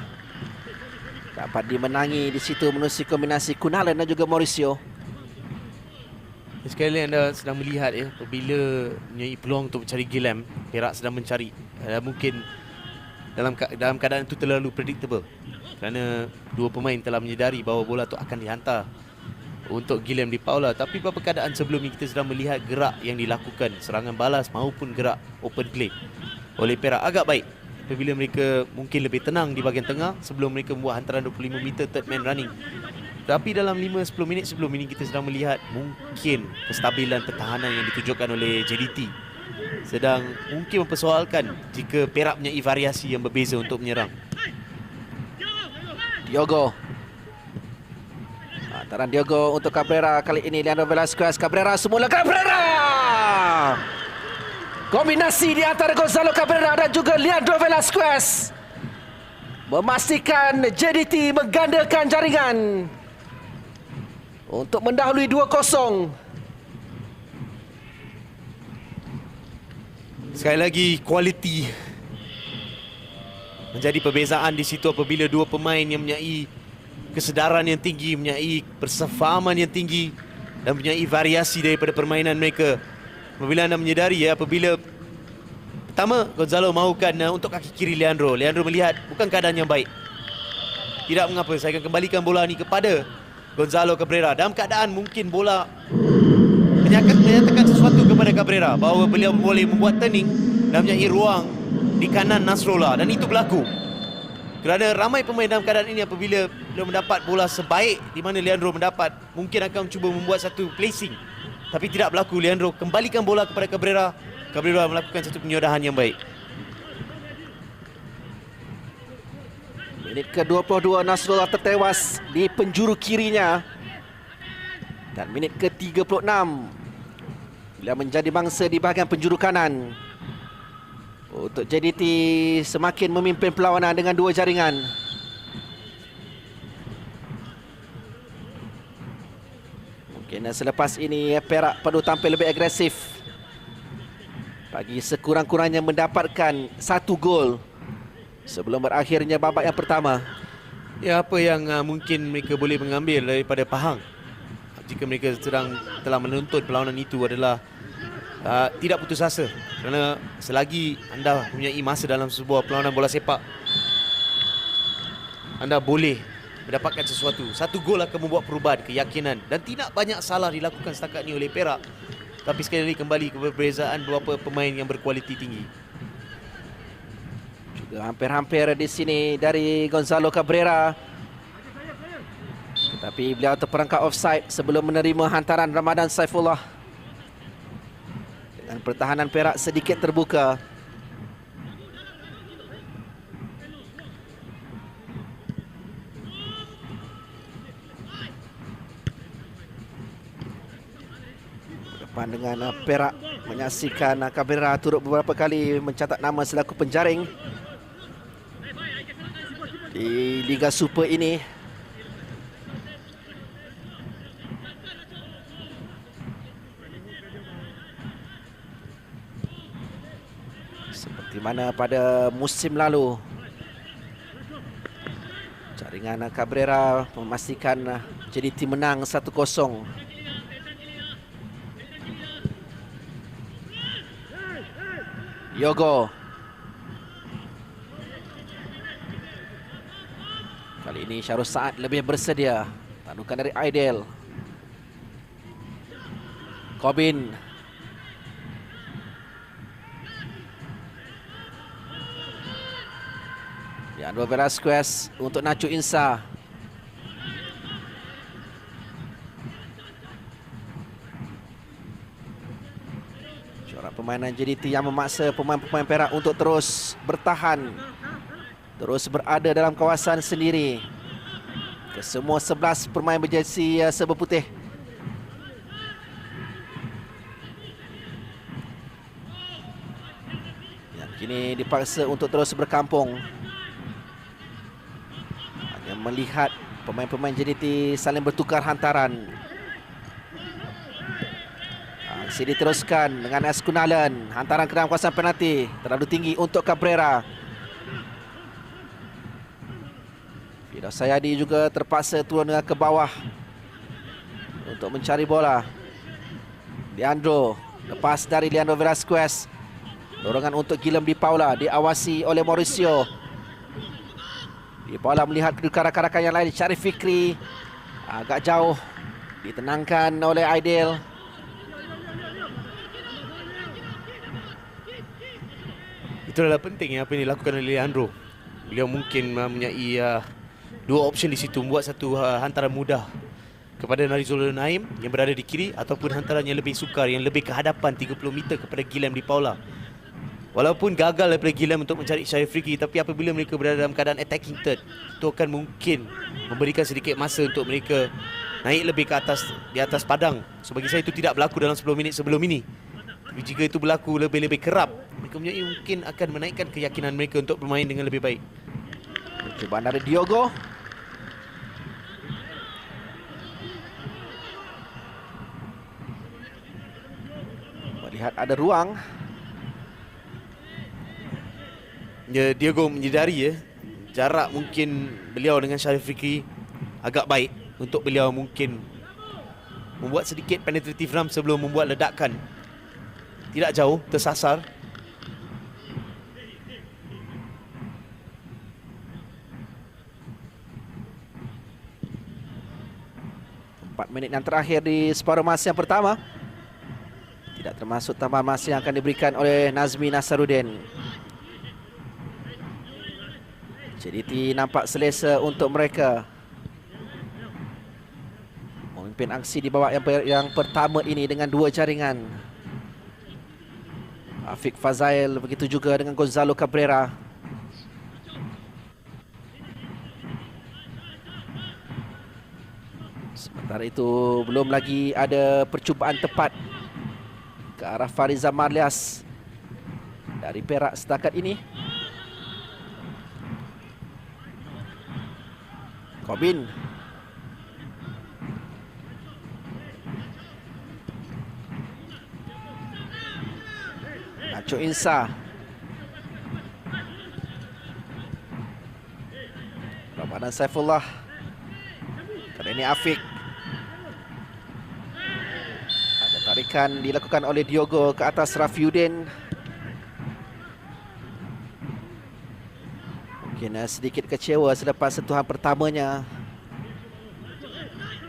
Dapat dimenangi di situ menerusi kombinasi Kunalan dan juga Mauricio. Sekali lagi anda sedang melihat apabila mempunyai peluang untuk mencari Gilam, Perak sedang mencari. Mungkin dalam keadaan itu terlalu predictable kerana dua pemain telah menyedari bahawa bola itu akan dihantar untuk Gilam Di Paula. Tapi beberapa keadaan sebelum ini kita sedang melihat gerak yang dilakukan, serangan balas maupun gerak open play oleh Perak agak baik apabila mereka mungkin lebih tenang di bahagian tengah sebelum mereka membuat hantaran 25 meter third man running. Tetapi dalam 5-10 minit sebelum ini kita sedang melihat mungkin kestabilan pertahanan yang ditunjukkan oleh JDT sedang mungkin mempersoalkan jika Perak punya variasi yang berbeza untuk menyerang. Diogo. Hantaran Diogo untuk Cabrera. Kali ini Leandro Velasquez. Cabrera semula. Cabrera! Kombinasi di antara Gonzalo Cabrera dan juga Leandro Velasquez memastikan JDT menggandakan jaringan untuk mendahului 2-0. Sekali lagi, kualiti menjadi perbezaan di situ apabila dua pemain yang mempunyai kesedaran yang tinggi, mempunyai persefahaman yang tinggi dan mempunyai variasi daripada permainan mereka. Apabila anda menyedari apabila pertama Gonzalo mahukan untuk kaki kiri Leandro. Leandro melihat bukan keadaan yang baik. Tidak mengapa, saya akan kembalikan bola ni kepada Gonzalo Cabrera. Dalam keadaan mungkin bola menyatakan sesuatu kepada Cabrera bahawa beliau boleh membuat turning dan mempunyai ruang di kanan Nasrullah, dan itu berlaku. Kerana ramai pemain dalam keadaan ini apabila beliau mendapat bola sebaik di mana Leandro mendapat, mungkin akan cuba membuat satu placing. Tapi tidak berlaku. Leandro kembalikan bola kepada Cabrera. Cabrera melakukan satu penyudahan yang baik. Minit ke-22, Nasrullah tertewas di penjuru kirinya. Dan minit ke-36, beliau menjadi mangsa di bahagian penjuru kanan. Untuk JDT semakin memimpin perlawanan dengan dua jaringan. Mungkin selepas ini Perak perlu tampil lebih agresif bagi sekurang-kurangnya mendapatkan satu gol sebelum berakhirnya babak yang pertama. Ya, apa yang mungkin mereka boleh mengambil daripada Pahang jika mereka telah menonton perlawanan itu adalah tidak putus asa. Kerana selagi anda mempunyai masa dalam sebuah perlawanan bola sepak, anda boleh mendapatkan sesuatu. Satu gol akan membuat perubahan, keyakinan, dan tidak banyak salah dilakukan setakat ini oleh Perak. Tapi sekali lagi kembali ke perbezaan beberapa pemain yang berkualiti tinggi. Juga hampir-hampir di sini dari Gonzalo Cabrera. Tetapi beliau terperangkap offside sebelum menerima hantaran Ramadan Saifullah. Dengan pertahanan Perak sedikit terbuka. Depan dengan Perak menyaksikan Cabrera turut beberapa kali mencatat nama selaku penjaring di Liga Super ini. Seperti mana pada musim lalu, jaringan Cabrera memastikan JDT menang 1-0. Diogo. Kali ini Syarul Saad lebih bersedia. Tandukan dari Aidil. Kobin. Leandro Velasquez untuk Nacho Insa. Corak permainan JDT yang memaksa pemain-pemain Perak untuk terus bertahan, terus berada dalam kawasan sendiri. Kesemua 11 pemain berjersey serba putih. Yang kini dipaksa untuk terus berkampung. Hanya melihat pemain-pemain JDT saling bertukar hantaran. Aksi diteruskan dengan Eskunalan. Hantaran ke dalam kawasan penalti terlalu tinggi untuk Cabrera. Firdaus Sayadi juga terpaksa turun ke bawah untuk mencari bola. Leandro, lepas dari Leandro Velasquez. Dorongan untuk Guillem Di Paula, diawasi oleh Mauricio. Di Paula melihat rakan-rakan yang lain, Syarif Fikri agak jauh, ditenangkan oleh Aidil. Itu adalah penting apa yang dilakukan oleh Leandro. Beliau mungkin mempunyai dua option di situ, membuat satu hantaran mudah kepada Narizul Naim yang berada di kiri, ataupun hantaran yang lebih sukar, yang lebih ke hadapan 30 meter kepada Guillem Di Paula. Walaupun gagal daripada Guillem untuk mencari Syarif Riki, tapi apabila mereka berada dalam keadaan attacking third, itu akan mungkin memberikan sedikit masa untuk mereka naik lebih ke atas, di atas padang. So bagi saya itu tidak berlaku dalam 10 minit sebelum ini. Tapi jika itu berlaku lebih-lebih kerap, mereka mungkin akan menaikkan keyakinan mereka untuk bermain dengan lebih baik. Cubaan dari Diogo. Melihat ada ruang. Ya, Diego menyedari jarak mungkin beliau dengan Syarif Riki agak baik untuk beliau mungkin membuat sedikit penetrative ram sebelum membuat ledakan. Tidak jauh, tersasar. Minit yang terakhir di separuh masa yang pertama. Tidak termasuk tambahan masa yang akan diberikan oleh Nazmi Nasaruddin. JDT nampak selesa untuk mereka memimpin aksi di babak yang pertama ini dengan 2 jaringan. Afiq Fazail, begitu juga dengan Gonzalo Cabrera. Sementara itu belum lagi ada percubaan tepat ke arah Fariza Marlias dari Perak setakat ini. Corbin. Nacho Insa. Ramadan Saifullah. Kali ini Afiq. Ada tarikan dilakukan oleh Diogo ke atas Rafiuddin. Mungkin sedikit kecewa selepas sentuhan pertamanya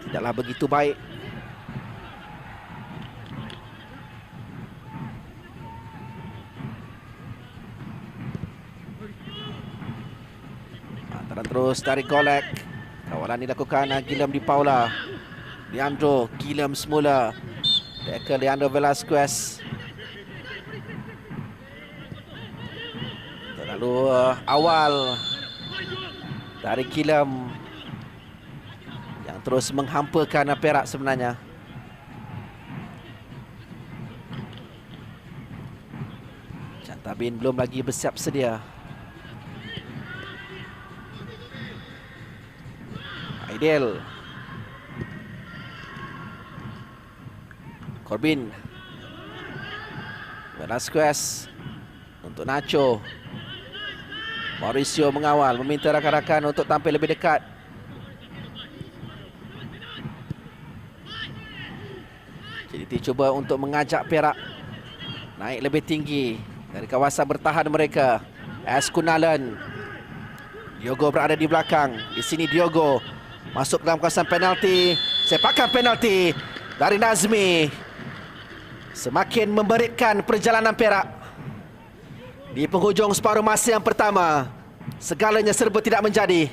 tidaklah begitu baik. Antara terus dari Golek. Kawalan dilakukan Guillem Di Paula. Leandro Guillem semula. Tackle Leandro Velasquez. Terlalu awal dari Guillem yang terus menghampakan Perak sebenarnya. Cantabin belum lagi bersiap sedia. Aidil. Corbin. Velasquez untuk Nacho. Mauricio mengawal, meminta rakan-rakan untuk tampil lebih dekat. Jadi cuba untuk mengajak Perak naik lebih tinggi dari kawasan bertahan mereka. S. Kunalan. Diogo berada di belakang. Di sini Diogo masuk dalam kawasan penalti. Sepakan penalti dari Nazmi. Semakin memberitkan perjalanan Perak. Di penghujung separuh masa yang pertama, segalanya serba tidak menjadi.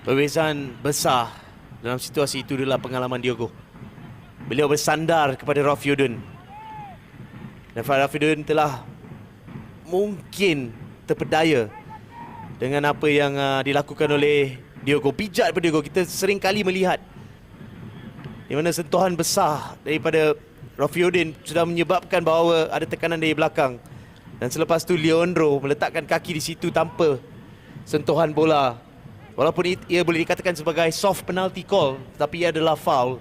Perbezaan besar dalam situasi itu adalah pengalaman Diogo. Beliau bersandar kepada Rafiuddin. Dan Rafiuddin telah mungkin terpedaya dengan apa yang dilakukan oleh Diogo. Bijak daripada Diogo. Kita sering kali melihat di mana sentuhan besar daripada Rafiuddin sudah menyebabkan bahawa ada tekanan dari belakang. Dan selepas tu Leandro meletakkan kaki di situ tanpa sentuhan bola. Walaupun ia boleh dikatakan sebagai soft penalty call, tapi ia adalah foul.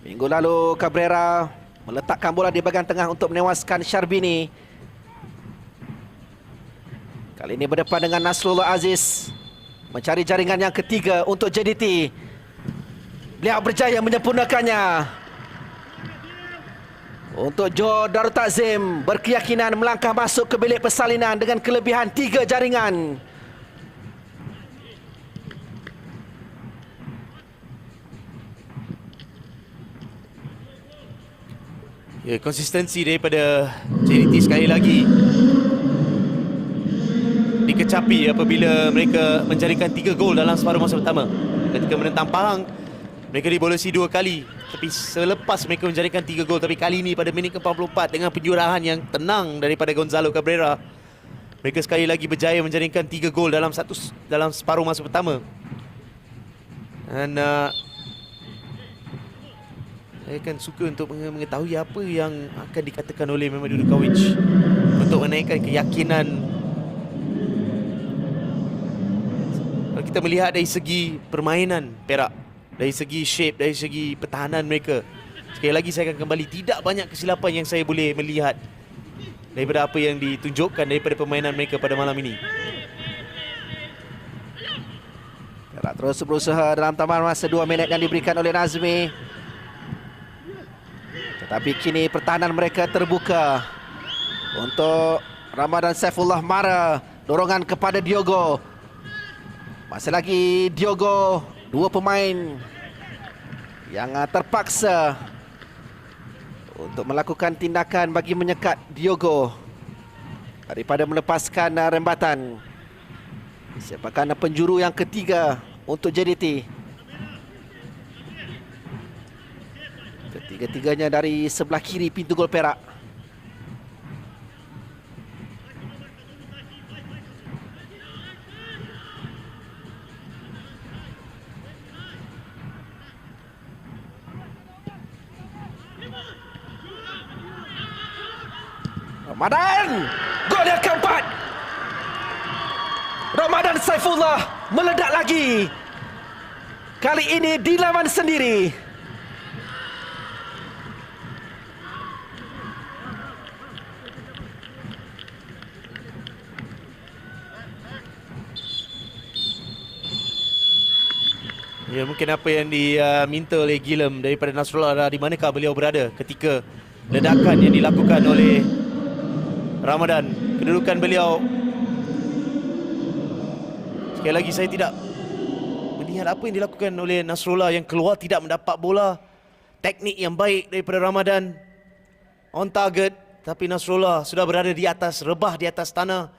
Minggu lalu Cabrera meletakkan bola di bahagian tengah untuk menewaskan Syarbini. Kali ini berdepan dengan Nasrullah Aziz, mencari jaringan yang ketiga untuk JDT. Beliau berjaya menyempurnakannya. Untuk Joe Darul Takzim berkeyakinan melangkah masuk ke bilik persalinan dengan kelebihan 3 jaringan. Ya, konsistensi daripada JDT sekali lagi kecapi apabila mereka menjaringkan 3 gol dalam separuh masa pertama. Ketika menentang Pahang, mereka dibolesi 2 kali. Tapi selepas mereka menjaringkan 3 gol, tapi kali ini pada minit ke-44 dengan penjurahan yang tenang daripada Gonzalo Cabrera, mereka sekali lagi berjaya menjaringkan 3 gol dalam separuh masa pertama. Dan saya akan suka untuk mengetahui apa yang akan dikatakan oleh Mehmet Dudukovic untuk menaikkan keyakinan. Kalau kita melihat dari segi permainan Perak, dari segi shape, dari segi pertahanan mereka, sekali lagi saya akan kembali, tidak banyak kesilapan yang saya boleh melihat daripada apa yang ditunjukkan daripada permainan mereka pada malam ini. Perak terus berusaha dalam tambahan masa 2 minit yang diberikan oleh Nazmi. Tetapi kini pertahanan mereka terbuka untuk Ramadan Saifullah Mara. Dorongan kepada Diogo. Masih lagi Diogo. 2 pemain yang terpaksa untuk melakukan tindakan bagi menyekat Diogo daripada melepaskan rembatan. Siapakah penjuru yang ketiga untuk JDT? Ketiga-tiganya dari sebelah kiri pintu gol Perak. Ramadan, gol yang keempat. Ramadan Saifullah meledak lagi. Kali ini di lawan sendiri. Ya, mungkin apa yang diminta oleh Gilem daripada Nasrullah adalah di manakah beliau berada ketika ledakan yang dilakukan oleh Ramadan. Kedudukan beliau, sekali lagi saya tidak melihat apa yang dilakukan oleh Nasrullah yang keluar tidak mendapat bola. Teknik yang baik daripada Ramadan, on target, tapi Nasrullah sudah berada di atas, rebah di atas tanah.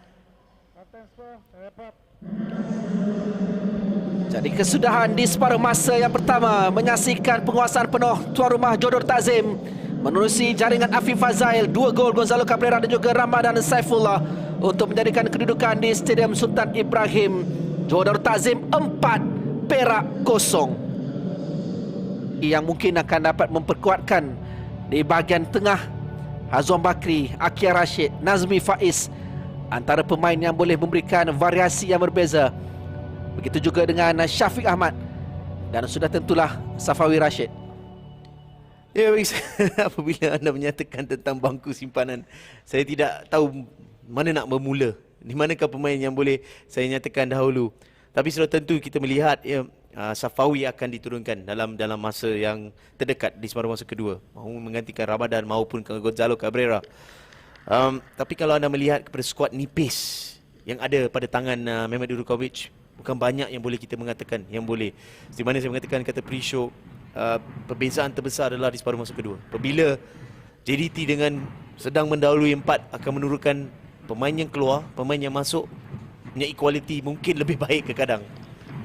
Jadi kesudahan di separuh masa yang pertama menyaksikan penguasaan penuh tuan rumah Jodor Takzim menerusi jaringan Afif Fazail, 2 gol Gonzalo Cabrera dan juga Ramadan Saifullah untuk menjadikan kedudukan di Stadium Sultan Ibrahim. Jodor Takzim 4, Perak 0. Yang mungkin akan dapat memperkuatkan di bahagian tengah Hazwan Bakri, Akia Rashid, Nazmi Faiz, antara pemain yang boleh memberikan variasi yang berbeza. Begitu juga dengan Syafiq Ahmad dan sudah tentulah Safawi Rashid. Ya, bagi saya, apabila anda menyatakan tentang bangku simpanan, saya tidak tahu mana nak bermula. Di manakah pemain yang boleh saya nyatakan dahulu. Tapi sudah tentu kita melihat ya, Safawi akan diturunkan dalam masa yang terdekat di separuh masa kedua, mahu menggantikan Ramadan maupun Gonzalo Cabrera. Tapi kalau anda melihat kepada skuad nipis yang ada pada tangan Mehmet Dudukovic, bukan banyak yang boleh kita mengatakan yang boleh. Di mana saya mengatakan kata pre-show, perbezaan terbesar adalah di separuh masa kedua. Apabila JDT dengan sedang mendahului 4 akan menurunkan pemain yang keluar, pemain yang masuk punya equality mungkin lebih baik ke kadang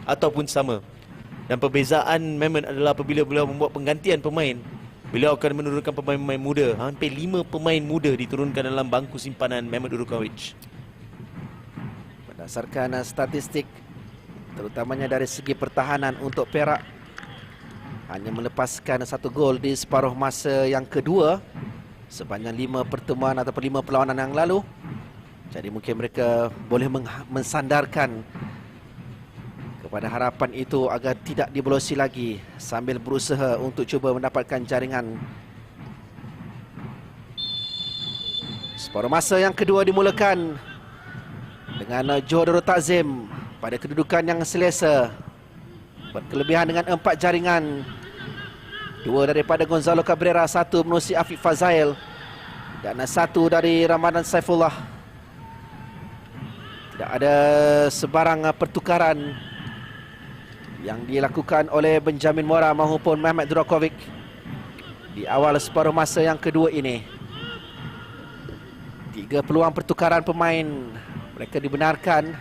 ataupun sama. Dan perbezaan Mehmet adalah apabila beliau membuat penggantian pemain, beliau akan menurunkan pemain-pemain muda. Hampir 5 pemain muda diturunkan dalam bangku simpanan Mehmet Dudukovic. Berdasarkan statistik, terutamanya dari segi pertahanan untuk Perak, hanya melepaskan 1 gol di separuh masa yang kedua sepanjang 5 pertemuan ataupun 5 perlawanan yang lalu. Jadi mungkin mereka boleh mensandarkan kepada harapan itu agar tidak dibolosi lagi sambil berusaha untuk cuba mendapatkan jaringan. Separuh masa yang kedua dimulakan dengan Jodor Takzim pada kedudukan yang selesa, berkelebihan dengan 4 jaringan, 2 daripada Gonzalo Cabrera, 1 menerusi Afif Fazail dan 1 dari Ramadan Saifullah. Tidak ada sebarang pertukaran yang dilakukan oleh Benjamin Mora maupun Mehmet Dudukovic di awal separuh masa yang kedua ini. 3 peluang pertukaran pemain Mereka dibenarkan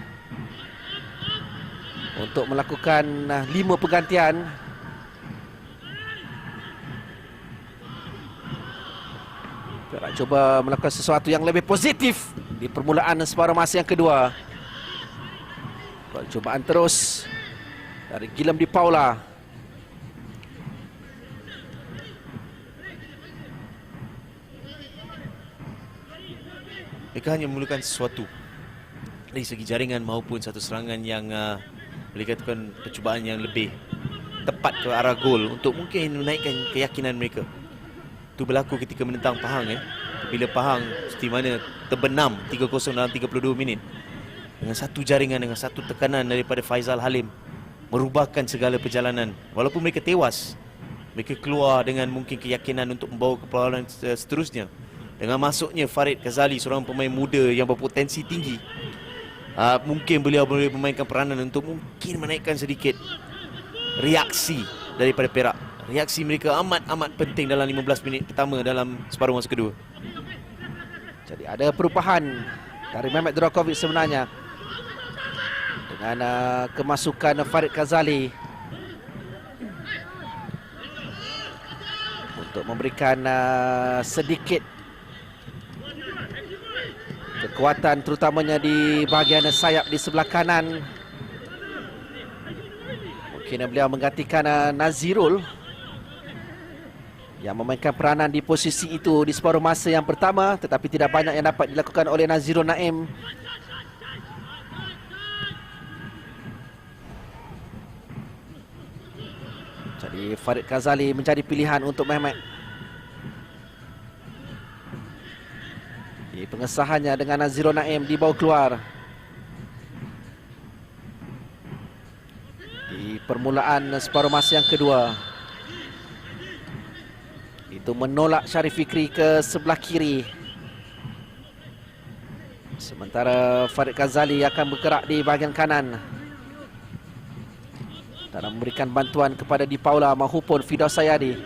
untuk melakukan 5 pergantian. Perak cuba melakukan sesuatu yang lebih positif di permulaan separuh masa yang kedua. Percubaan terus dari Guillem Di Paula. Mereka hanya memerlukan sesuatu dari segi jaringan maupun satu serangan yang boleh katakan percubaan yang lebih tepat ke arah gol untuk mungkin menaikkan keyakinan mereka. Itu berlaku ketika menentang Pahang Bila Pahang seperti mana terbenam 3-0 dalam 32 minit dengan satu jaringan, dengan satu tekanan daripada Faizal Halim, merubahkan segala perjalanan. Walaupun mereka tewas, mereka keluar dengan mungkin keyakinan untuk membawa ke perlawanan seterusnya. Dengan masuknya Farid Ghazali, seorang pemain muda yang berpotensi tinggi, mungkin beliau boleh memainkan peranan untuk mungkin menaikkan sedikit reaksi daripada Perak. Reaksi mereka amat penting dalam 15 minit pertama dalam separuh masa kedua. Jadi ada perubahan dari Mehmet Durakovic sebenarnya dengan kemasukan Farid Ghazali untuk memberikan sedikit kekuatan terutamanya di bahagian sayap di sebelah kanan. Mungkin beliau menggantikan Nazirul yang memainkan peranan di posisi itu di separuh masa yang pertama, tetapi tidak banyak yang dapat dilakukan oleh Nazirul Naim. Jadi Farid Ghazali menjadi pilihan untuk Mehmet. Di pengesahannya dengan Nazirul Naim dibawa keluar. Di permulaan separuh masa yang kedua, itu menolak Syarif Fikri ke sebelah kiri. Sementara Farid Ghazali akan bergerak di bahagian kanan dalam memberikan bantuan kepada Di Paula maupun Firdaus Sayadi.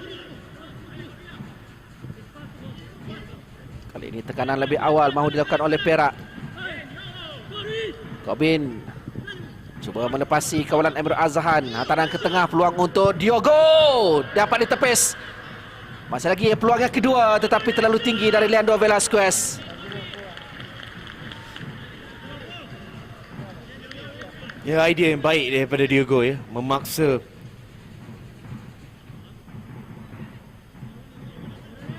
Kali ini tekanan lebih awal mahu dilakukan oleh Perak. Kobin cuba melepasi kawalan Emre Azhan. Hantaran ke tengah, peluang untuk Diogo, dapat ditepis. Masih lagi peluang yang kedua, tetapi terlalu tinggi dari Leandro Velasquez. Ya, idea yang baik daripada Diogo memaksa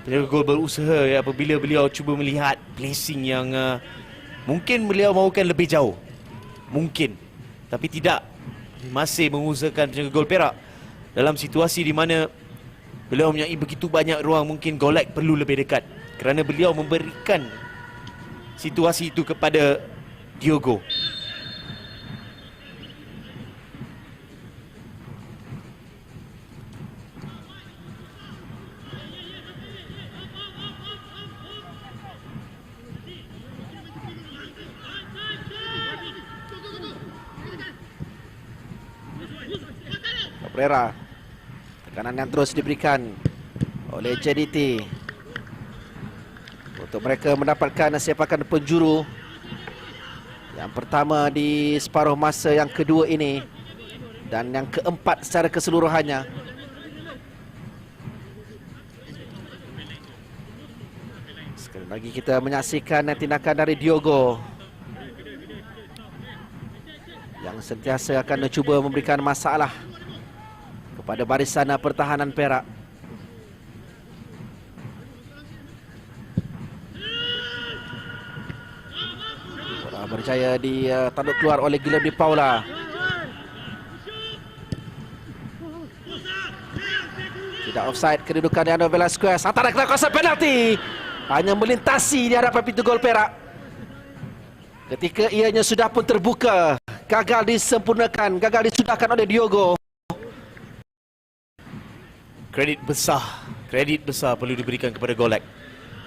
penjaga gol berusaha apabila beliau cuba melihat placing yang mungkin beliau mahukan lebih jauh. Mungkin, tapi tidak. Masih mengusahakan penjaga gol Perak dalam situasi di mana beliau mempunyai begitu banyak ruang, mungkin Golek perlu lebih dekat kerana beliau memberikan situasi itu kepada Diogo. Cabrera, tekanan yang terus diberikan oleh JDT untuk mereka mendapatkan sepakan penjuru yang pertama di separuh masa yang kedua ini dan yang keempat secara keseluruhannya. Sekali lagi kita menyaksikan tindakan dari Diogo yang sentiasa akan mencuba memberikan masalah kepada barisan pertahanan Perak. Bola berjaya ditanduk keluar oleh Guillem Di Paula. Tidak offside kedudukan Leandro Velasquez. Antara kawasan penalti hanya melintasi di hadapan pintu gol Perak. Ketika ianya sudah pun terbuka, gagal disempurnakan, gagal disudahkan oleh Diogo. Kredit besar perlu diberikan kepada Golek.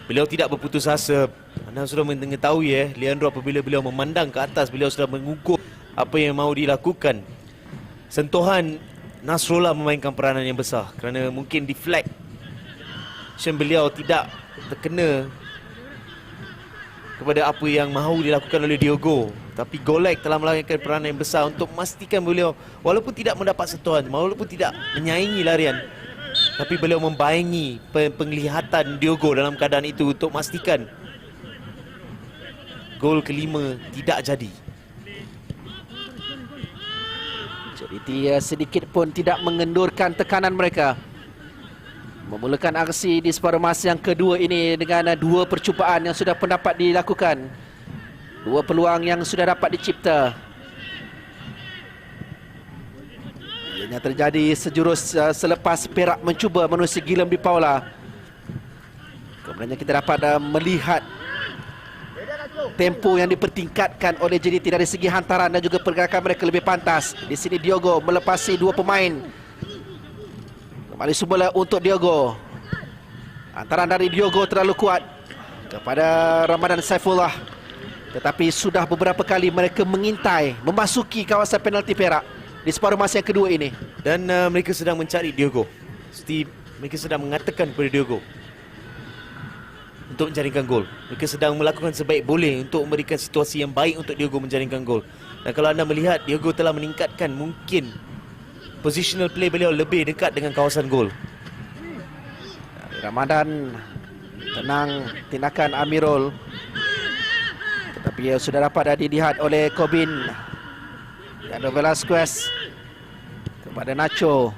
Beliau tidak berputus asa. Anda sudah mengetahui Leandro apabila beliau memandang ke atas, beliau sudah mengukur apa yang mahu dilakukan. Sentuhan Nasrullah memainkan peranan yang besar kerana mungkin deflection beliau tidak terkena kepada apa yang mahu dilakukan oleh Diogo. Tapi Golek telah melakukan peranan yang besar untuk memastikan beliau walaupun tidak mendapat sentuhan, walaupun tidak menyaingi larian, tapi beliau membayangi penglihatan Diogo dalam keadaan itu untuk memastikan gol kelima tidak jadi. Jadi dia sedikit pun tidak mengendurkan tekanan mereka. Memulakan aksi di separuh masa yang kedua ini dengan dua percubaan yang sudah pun dapat dilakukan. Dua peluang yang sudah dapat dicipta. Ianya terjadi sejurus selepas Perak mencuba menerusi Guillem Di Paula. Kemudiannya kita dapat melihat tempo yang dipertingkatkan oleh JDT dari segi hantaran dan juga pergerakan mereka lebih pantas. Di sini Diogo melepasi dua pemain. Kembali semula untuk Diogo. Hantaran dari Diogo terlalu kuat kepada Ramadan Saifullah. Tetapi sudah beberapa kali mereka mengintai memasuki kawasan penalti Perak di separuh masa yang kedua ini. Dan mereka sedang mencari Diogo. Mereka sedang mengatakan kepada Diogo untuk menjaringkan gol. Mereka sedang melakukan sebaik boleh untuk memberikan situasi yang baik untuk Diogo menjaringkan gol. Dan kalau anda melihat, Diogo telah meningkatkan mungkin positional play beliau lebih dekat dengan kawasan gol. Ramadan tenang tindakan Amirul. Tetapi ia sudah dapat dilihat oleh Kobin. Leandro Velasquez kepada Nacho.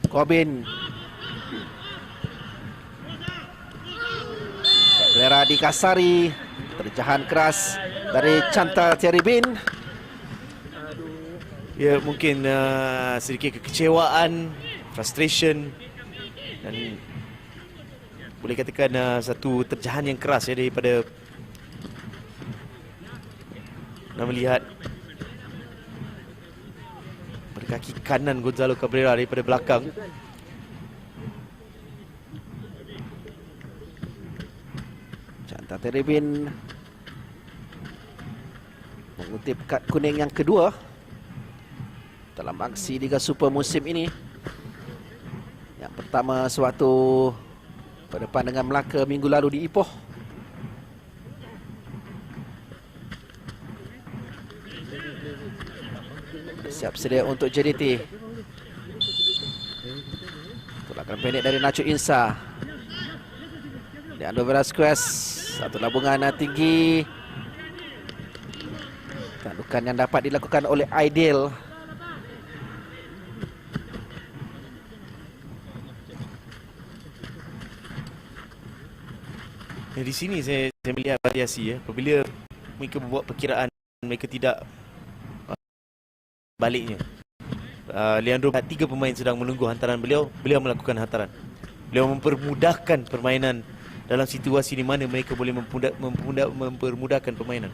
Kobin. Cabrera dikasari. Terjahan keras dari Chantal Teribin. Ya, mungkin sedikit kekecewaan, frustration, dan boleh katakan satu terjahan yang keras ya daripada melihat kaki kanan Gonzalo Cabrera daripada belakang. Chantal Teribin mengutip kad kuning yang kedua dalam aksi Liga Super musim ini. Yang pertama sewaktu berdepan dengan Melaka minggu lalu di Ipoh. Siap sedia untuk JDT. Tolakan pendek dari Nacho Insa. Leandro Velasquez. Satu labungan tinggi. Tandukan yang dapat dilakukan oleh Aidil. Di sini saya melihat variasi ya. Apabila mereka membuat perkiraan, mereka tidak baliknya. Leandro, 3 pemain sedang menunggu hantaran beliau melakukan hantaran. Beliau mempermudahkan permainan dalam situasi di mana mereka boleh mempermudahkan permainan.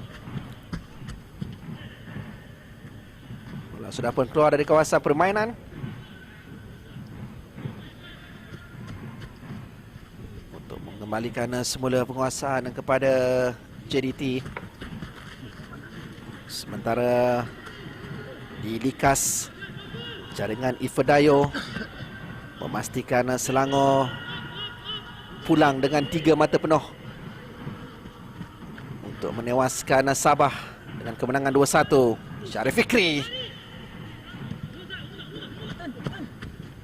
Bola sudah pun keluar dari kawasan permainan. Untuk mengembalikan semula penguasaan kepada JDT. Sementara di likas jaringan Ifedayo memastikan Selangor pulang dengan 3 mata penuh untuk menewaskan Sabah dengan kemenangan 2-1. Syarif Fikri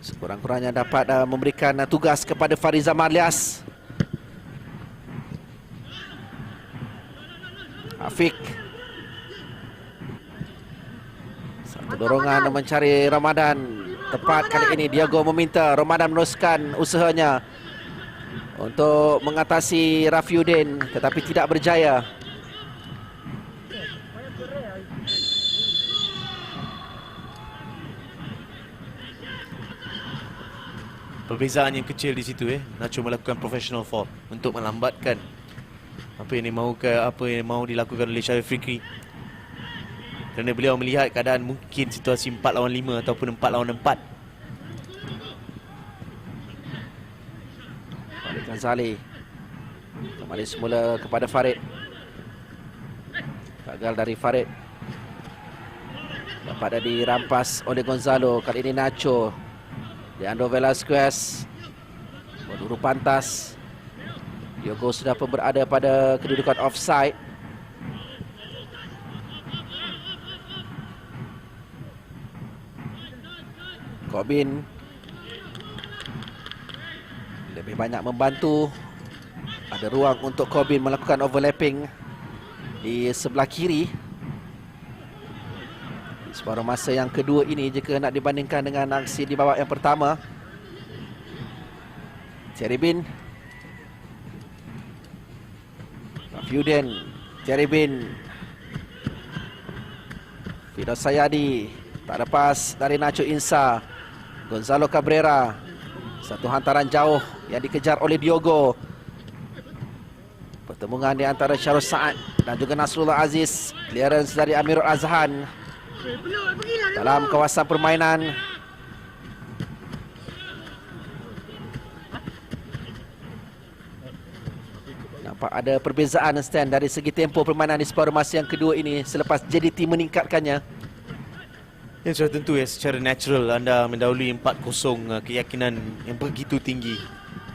sekurang-kurangnya dapat memberikan tugas kepada Fariza Marlias. Afiq, dorongan mencari Ramadan. Tepat kali ini Diogo meminta Ramadan meneruskan usahanya untuk mengatasi Rafiuddin, tetapi tidak berjaya. Perbezaan yang kecil di situ Nacho melakukan professional foul untuk melambatkan apa yang mahu dilakukan oleh Syarif Fikri. Kerana beliau melihat keadaan mungkin situasi 4 lawan 5 ataupun 4 lawan 4. Farid Ghazali kembali semula kepada Farid. Gagal dari Farid. Dapat dirampas oleh Gonzalo. Kali ini Nacho. Leandro Velasquez berburu pantas. Diogo sudah pun berada pada kedudukan offside. Corbin lebih banyak membantu. Ada ruang untuk Corbin melakukan overlapping di sebelah kiri. Di separuh masa yang kedua ini, jika nak dibandingkan dengan aksi di babak yang pertama. Cheribin, Rafiuddin, Cheribin, Fido Sayadi, tak lepas dari Nacho Insa. Gonzalo Cabrera, satu hantaran jauh yang dikejar oleh Diogo. Pertemuan di antara Syarul Saad dan juga Nasrullah Aziz. Clearance dari Amirul Azhan dalam kawasan permainan. Nampak ada perbezaan stand dari segi tempo permainan di separuh masa yang kedua ini selepas JDT meningkatkannya. Ya, sudah tentu ya, secara natural anda mendahului 4-0, keyakinan yang begitu tinggi.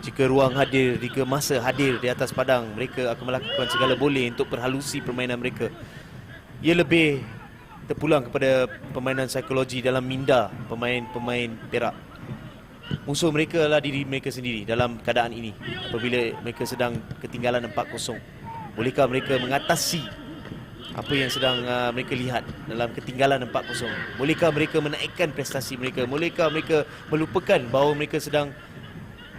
Jika ruang hadir, jika masa hadir di atas padang, mereka akan melakukan segala boleh untuk perhalusi permainan mereka. Ia lebih terpulang kepada permainan psikologi dalam minda pemain-pemain Perak. Musuh mereka adalah diri mereka sendiri dalam keadaan ini. Apabila mereka sedang ketinggalan 4-0, bolehkah mereka mengatasi apa yang sedang mereka lihat dalam ketinggalan 4-0? Bolehkah mereka menaikkan prestasi mereka? Bolehkah mereka melupakan bahawa mereka sedang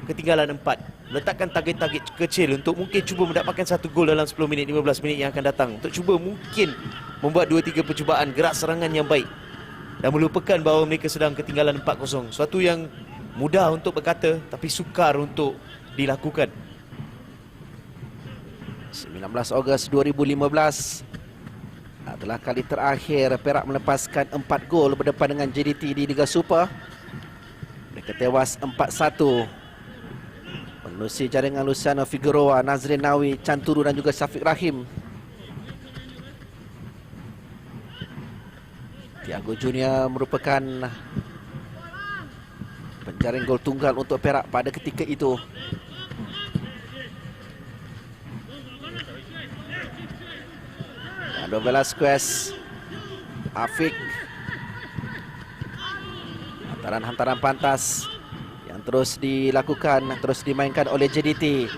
ketinggalan 4? Letakkan target-target kecil untuk mungkin cuba mendapatkan satu gol dalam 10 minit, 15 minit yang akan datang. Untuk cuba mungkin membuat 2-3 percubaan gerak serangan yang baik. Dan melupakan bahawa mereka sedang ketinggalan 4-0. Suatu yang mudah untuk berkata tapi sukar untuk dilakukan. 19 Ogos 2015 adalah kali terakhir Perak melepaskan 4 gol berdepan dengan JDT di Liga Super. Mereka tewas 4-1. Menerusi jaringan Luciano Figueroa, Nazrin Nawi, Canturu dan juga Syafiq Rahim. Tiago Junior merupakan penjaring gol tunggal untuk Perak pada ketika itu. Ando Velasquez, Afiq, hantaran-hantaran pantas yang terus dilakukan, terus dimainkan oleh JDT.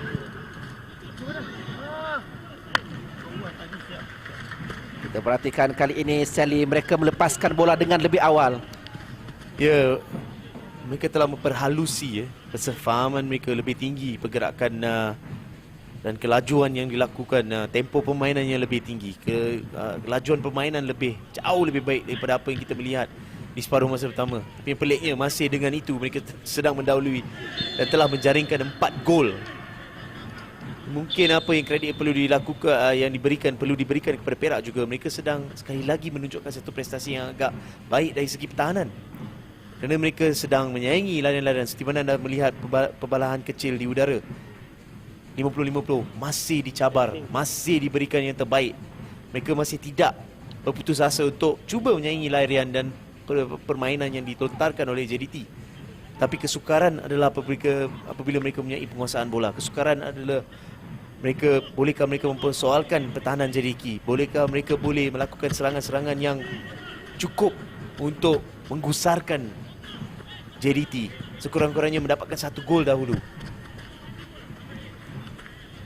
Kita perhatikan kali ini Sally mereka melepaskan bola dengan lebih awal. Ya, mereka telah memperhalusi kesefahaman mereka lebih tinggi, pergerakan dan kelajuan yang dilakukan, tempo permainan yang lebih tinggi, kelajuan permainan jauh lebih baik daripada apa yang kita melihat di separuh masa pertama. Tapi yang peliknya masih dengan itu mereka sedang mendahului dan telah menjaringkan 4 gol. Mungkin apa yang kredit perlu dilakukan, yang perlu diberikan kepada Perak juga. Mereka sedang sekali lagi menunjukkan satu prestasi yang agak baik dari segi pertahanan. Kerana mereka sedang menyaingi lawan-lawan seperti mana anda melihat perbalahan kecil di udara. 50-50 masih dicabar, masih diberikan yang terbaik. Mereka masih tidak berputus asa untuk cuba menyaingi larian dan permainan yang dilontarkan oleh JDT. Tapi kesukaran adalah apabila mereka mempunyai penguasaan bola. Kesukaran adalah bolehkah mereka mempersoalkan pertahanan JDT? Bolehkah mereka boleh melakukan serangan-serangan yang cukup untuk menggusarkan JDT, sekurang-kurangnya mendapatkan 1 gol dahulu.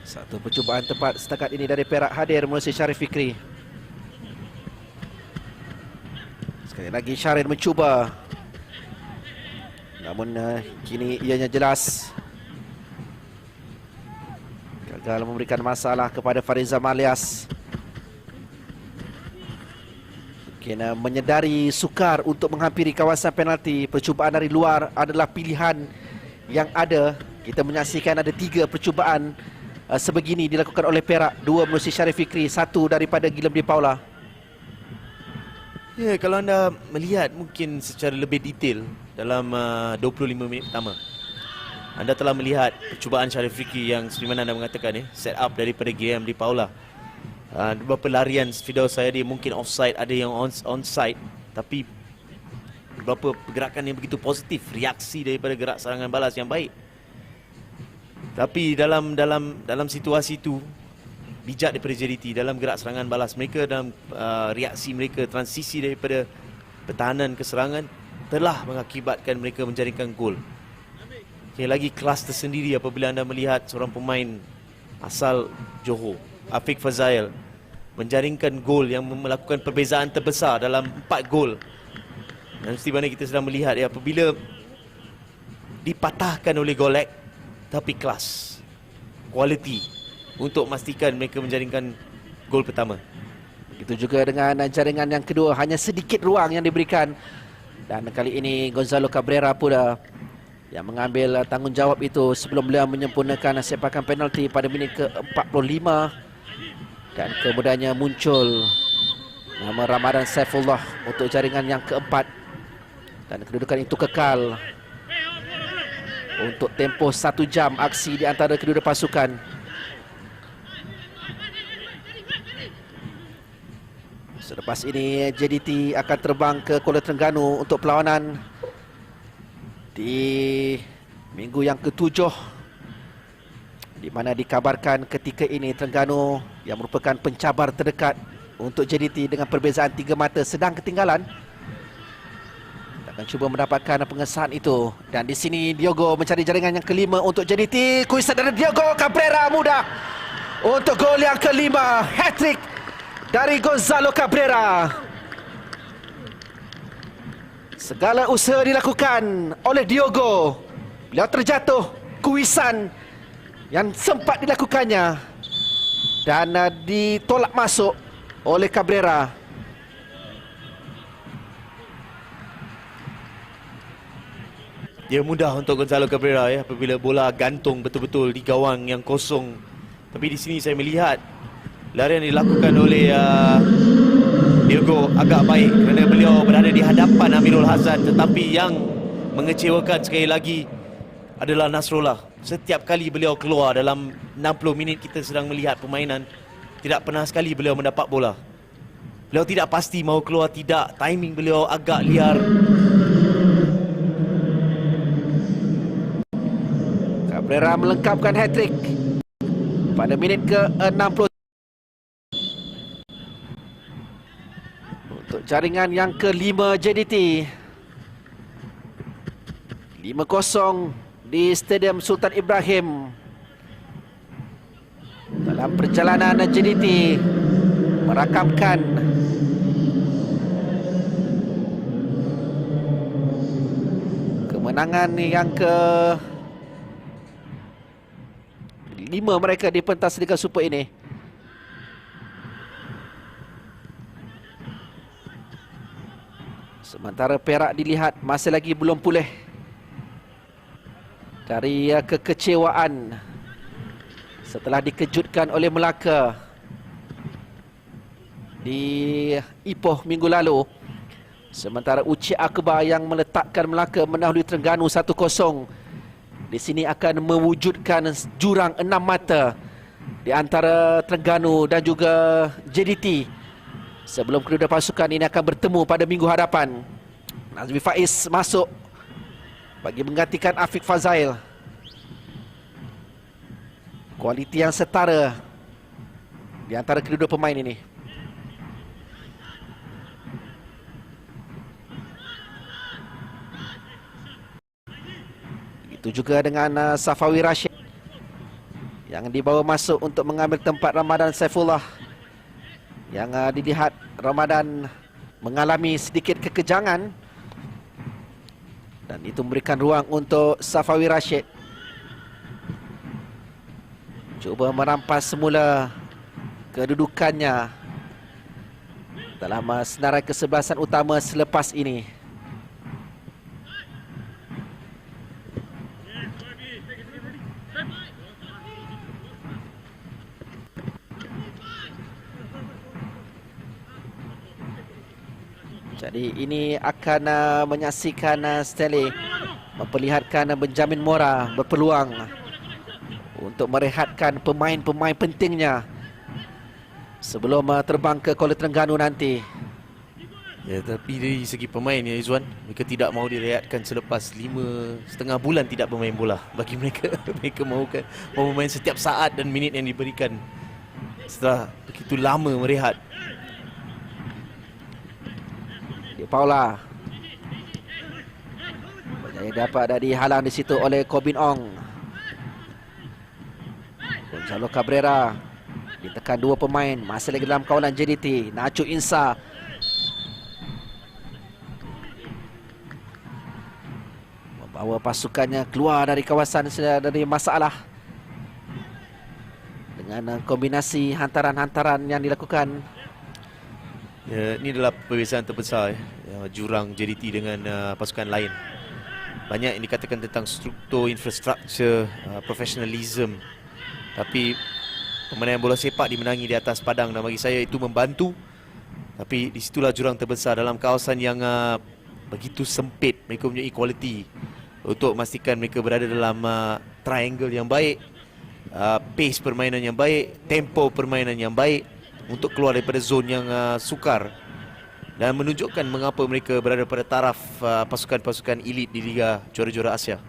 Satu percubaan tepat setakat ini dari Perak hadir melalui Syarif Fikri. Sekali lagi Syarif mencuba, namun kini ianya jelas gagal memberikan masalah kepada Fariza Malias. Mungkin menyedari sukar untuk menghampiri kawasan penalti. Percubaan dari luar adalah pilihan yang ada. Kita menyaksikan ada 3 percubaan sebegini dilakukan oleh Perak. 2 melalui Syarif Fikri, 1 daripada Guillem de Paula. Ya, kalau anda melihat mungkin secara lebih detail dalam 25 minit pertama, anda telah melihat percubaan Syarif Fikri yang seperti mana anda mengatakan, set up daripada Guillem de Paula. Beberapa larian Fidaw Sayadi mungkin offside, ada yang onside, tapi beberapa pergerakan yang begitu positif, reaksi daripada gerak serangan balas yang baik. Tapi dalam situasi itu bijak daripada JDT dalam gerak serangan balas mereka, dalam reaksi mereka, transisi daripada pertahanan ke serangan telah mengakibatkan mereka menjaringkan gol. Okay, lagi kelas tersendiri apabila anda melihat seorang pemain asal Johor, Afiq Fazail, menjaringkan gol yang melakukan perbezaan terbesar dalam 4 gol. Dan seperti mana kita sedang melihat ya, apabila dipatahkan oleh Golek, tapi kelas, kualiti untuk memastikan mereka menjaringkan gol pertama. Begitu juga dengan jaringan yang kedua, hanya sedikit ruang yang diberikan. Dan kali ini Gonzalo Cabrera pula yang mengambil tanggungjawab itu sebelum beliau menyempurnakan sepakan penalti pada minit ke-45. Dan kemudiannya muncul nama Ramadan Saifullah untuk jaringan yang keempat. Dan kedudukan itu kekal untuk tempoh 1 jam aksi di antara kedua pasukan. Selepas ini JDT akan terbang ke Kuala Terengganu untuk perlawanan di minggu yang ke-7, di mana dikabarkan ketika ini Terengganu yang merupakan pencabar terdekat untuk JDT dengan perbezaan 3 mata sedang ketinggalan. Akan cuba mendapatkan pengesahan itu. Dan di sini Diogo mencari jaringan yang kelima untuk JDT. Kuisan dari Diogo Cabrera mudah untuk gol yang kelima. Hat-trick dari Gonzalo Cabrera. Segala usaha dilakukan oleh Diogo. Beliau terjatuh. Kuisan yang sempat dilakukannya dan ditolak masuk oleh Cabrera. Dia mudah untuk Gonzalo Cabrera ya apabila bola gantung betul-betul di gawang yang kosong. Tapi di sini saya melihat larian yang dilakukan oleh Diogo agak baik kerana beliau berada di hadapan Amirul Hasan. Tetapi yang mengecewakan sekali lagi adalah Nasrullah. Setiap kali beliau keluar dalam 60 minit kita sedang melihat permainan, tidak pernah sekali beliau mendapat bola. Beliau tidak pasti mahu keluar tidak, timing beliau agak liar. Cabrera melengkapkan hat-trick pada minit ke-60 untuk jaringan yang ke-5 JDT. 5-0 di Stadium Sultan Ibrahim. Dalam perjalanan JDT merakamkan kemenangan yang ke-5 mereka di pentas Liga Super ini. Sementara Perak dilihat masih lagi belum pulih dari kekecewaan setelah dikejutkan oleh Melaka di Ipoh minggu lalu. Sementara Uci Akbar yang meletakkan Melaka mendahului Terengganu 1-0 di sini akan mewujudkan jurang 6 mata di antara Terengganu dan juga JDT sebelum kedua pasukan ini akan bertemu pada minggu hadapan. Nazmi Faiz masuk bagi menggantikan Afiq Fazail. Kualiti yang setara di antara kedua pemain ini. Itu juga dengan Safawi Rashid yang dibawa masuk untuk mengambil tempat Ramadan Saifullah. Yang dilihat Ramadan mengalami sedikit kekejangan dan itu memberikan ruang untuk Safawi Rashid cuba merampas semula kedudukannya dalam senarai kesebelasan utama selepas ini. Jadi ini akan menyaksikan Stanley memperlihatkan Benjamin Mora berpeluang untuk merehatkan pemain-pemain pentingnya sebelum terbang ke Kuala Terengganu nanti. Ya, tapi dari segi pemain ya Izwan, mereka tidak mahu direhatkan selepas 5,5 bulan tidak bermain bola. Bagi mereka, mereka mahu bermain setiap saat dan minit yang diberikan setelah begitu lama merehat. Di Paula. Berjaya dapat dihalang di situ oleh Corbin Ong. Gonzalo Cabrera ditekan dua pemain, masih lagi dalam kawalan JDT. Nacho Insa membawa pasukannya keluar dari kawasan dari masalah dengan kombinasi hantaran-hantaran yang dilakukan. Ya, ini adalah perbezaan terbesar jurang JDT dengan pasukan lain. Banyak yang dikatakan tentang struktur, infrastruktur, profesionalism. Tapi permainan bola sepak dimenangi di atas padang dan bagi saya itu membantu. Tapi disitulah jurang terbesar dalam kawasan yang begitu sempit. Mereka punya equality untuk memastikan mereka berada dalam triangle yang baik, pace permainan yang baik, tempo permainan yang baik untuk keluar daripada zon yang sukar dan menunjukkan mengapa mereka berada pada taraf pasukan-pasukan elit di Liga Juara-Juara Asia.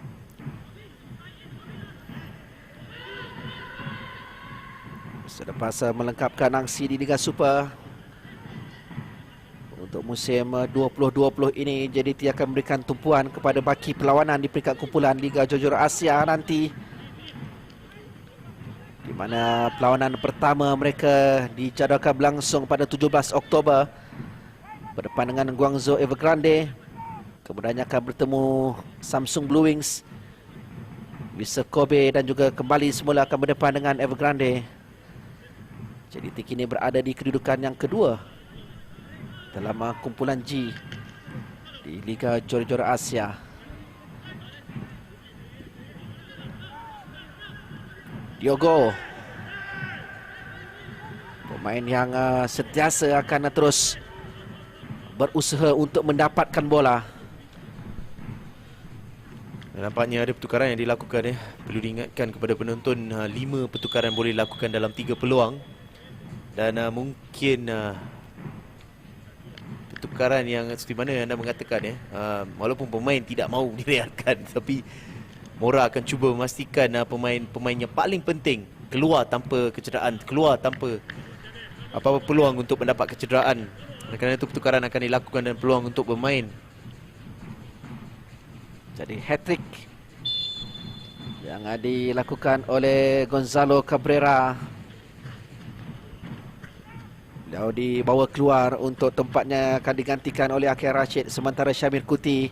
Selepas melengkapkan aksi di Liga Super untuk musim 2020 ini, JDT akan memberikan tumpuan kepada baki perlawanan di peringkat kumpulan Liga Juara Asia nanti, di mana perlawanan pertama mereka dijadualkan berlangsung pada 17 Oktober berdepan dengan Guangzhou Evergrande. Kemudiannya akan bertemu Samsung Blue Wings, Vissel Kobe dan juga kembali semula akan berdepan dengan Evergrande. JDT kini berada di kedudukan yang kedua dalam kumpulan G di Liga Juara-Juara Asia. Diogo, pemain yang sentiasa akan terus berusaha untuk mendapatkan bola. Nampaknya ada pertukaran yang dilakukan. Perlu diingatkan kepada penonton, 5 pertukaran boleh dilakukan dalam 3 peluang. Dan mungkin pertukaran yang seperti mana anda mengatakan walaupun pemain tidak mahu direhatkan, tapi Mora akan cuba memastikan pemain yang paling penting keluar tanpa kecederaan, keluar tanpa apa-apa peluang untuk mendapat kecederaan. Kerana itu pertukaran akan dilakukan dan peluang untuk bermain. Jadi hat-trick yang dilakukan oleh Gonzalo Cabrera. Beliau dibawa keluar untuk tempatnya akan digantikan oleh Akhil Rashid, sementara Syamir Kuti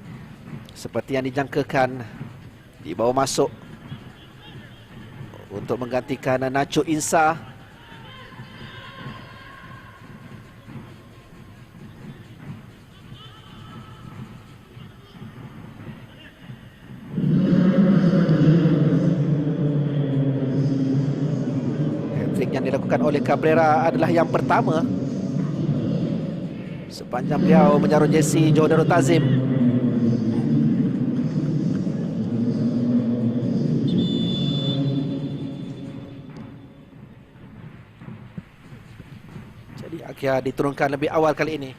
seperti yang dijangkakan dibawa masuk untuk menggantikan Nacho Insa. Hat-trick yang dilakukan oleh Cabrera adalah yang pertama sepanjang beliau menjarum jersey Johor Darul Ta'zim. Jadi Akia diturunkan lebih awal kali ini.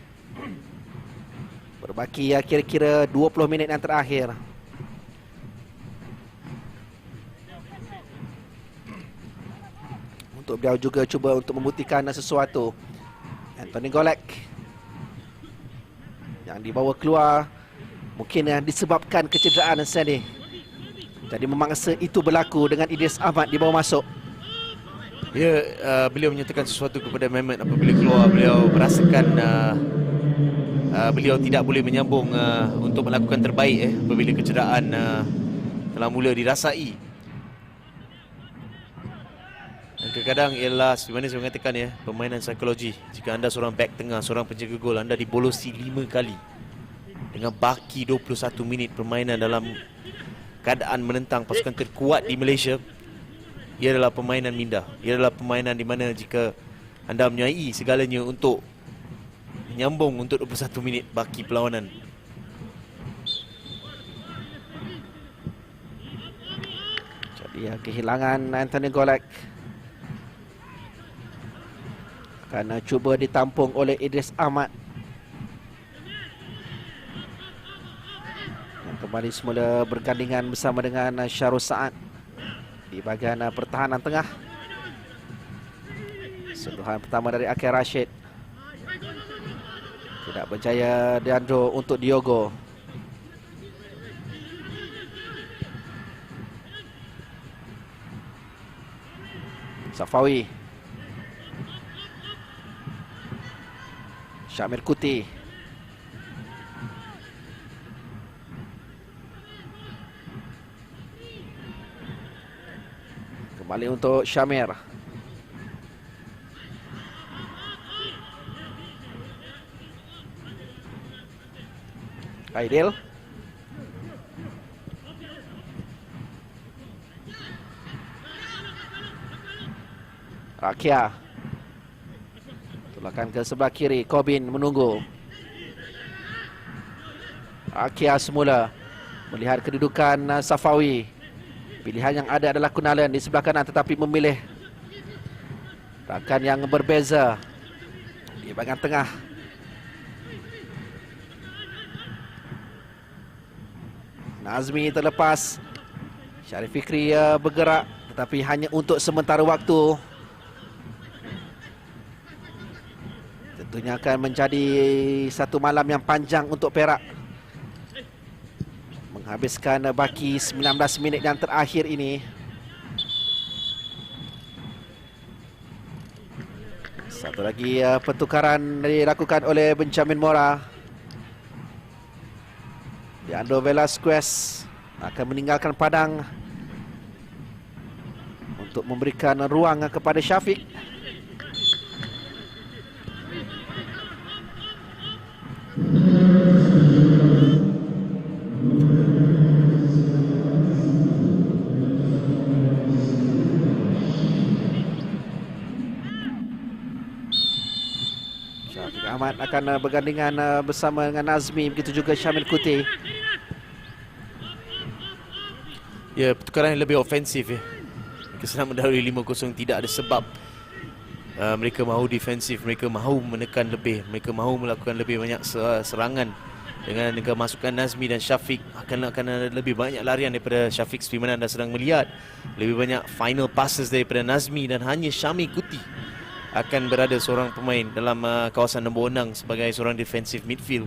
Berbaki kira-kira 20 minit yang terakhir. Untuk beliau juga cuba untuk membuktikan sesuatu. Anthony Golek yang dibawa keluar mungkin disebabkan kecederaan Sandy. Jadi memangsa itu berlaku dengan Idris Ahmad dibawa masuk. Ya, beliau menyatakan sesuatu kepada Mehmet apabila keluar. Beliau merasakan beliau tidak boleh menyambung untuk melakukan terbaik apabila kecederaan telah mula dirasai. Dan kadang-kadang ialah seperti mana saya mengatakan permainan psikologi. Jika anda seorang back tengah, seorang penjaga gol, anda dibolosi 5 kali dengan baki 21 minit permainan dalam keadaan menentang pasukan terkuat di Malaysia. Ia adalah permainan minda. Ia adalah permainan di mana jika anda menyai segalanya untuk menyambung untuk 21 minit baki perlawanan. Jadi kehilangan Anthony Golek akan cuba ditampung oleh Idris Ahmad. Kembali semula bergandingan bersama dengan Syarul Saad di bahagian pertahanan tengah. Sentuhan pertama dari Akir Rashid. Tidak berjaya Deandro untuk Diogo. Safawi. Syamir Kuti. Kembali untuk Syamir. Aidil. Rakia. Tulakan ke sebelah kiri. Kobin menunggu. Rakia semula melihat kedudukan Safawi. Pilihan yang ada adalah Kunalan di sebelah kanan, tetapi memilih rakan yang berbeza di bahagian tengah. Nazmi terlepas. Syarif Fikri bergerak, tetapi hanya untuk sementara waktu. Tentunya akan menjadi satu malam yang panjang untuk Perak, menghabiskan baki 19 minit yang terakhir ini. Satu lagi pertukaran dilakukan oleh Benjamin Mora. Leandro Velasquez akan meninggalkan padang untuk memberikan ruang kepada Syafiq. Syafiq Ahmad akan bergandingan bersama dengan Nazmi, begitu juga Syamil Kuti. Ya, pertukaran yang lebih ofensif ya. Mereka senang mendahului 5-0, tidak ada sebab. Mereka mahu defensif, mereka mahu menekan lebih, mereka mahu melakukan lebih banyak serangan. Dengan kemasukan Nazmi dan Syafiq, akan ada lebih banyak larian daripada Syafiq seperti mana anda sedang melihat. Lebih banyak final passes daripada Nazmi, dan hanya Syamil Kuti akan berada seorang pemain dalam kawasan nombor 6 sebagai seorang defensive midfield.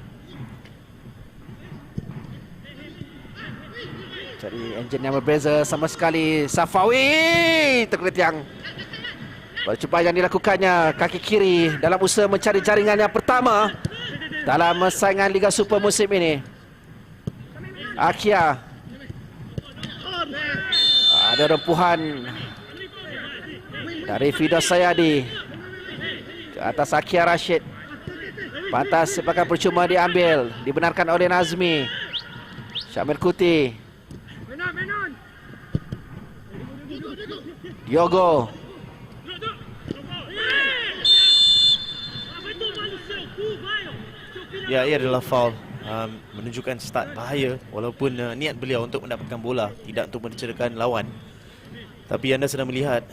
Jadi enjin yang berbeza sama sekali. Safawi terkena tiang. Percubaan yang dilakukannya kaki kiri dalam usaha mencari jaringan yang pertama dalam saingan Liga Super musim ini. Akia. Ada rempuhan dari Fidas Sayadi ke atas Akia Rashid. Pantas sepakat percuma diambil, dibenarkan oleh Nazmi. Syamil Kuti. Diogo. Ya, ia adalah foul, menunjukkan start bahaya. Walaupun niat beliau untuk mendapatkan bola, tidak untuk mencederakan lawan. Tapi anda sedang melihat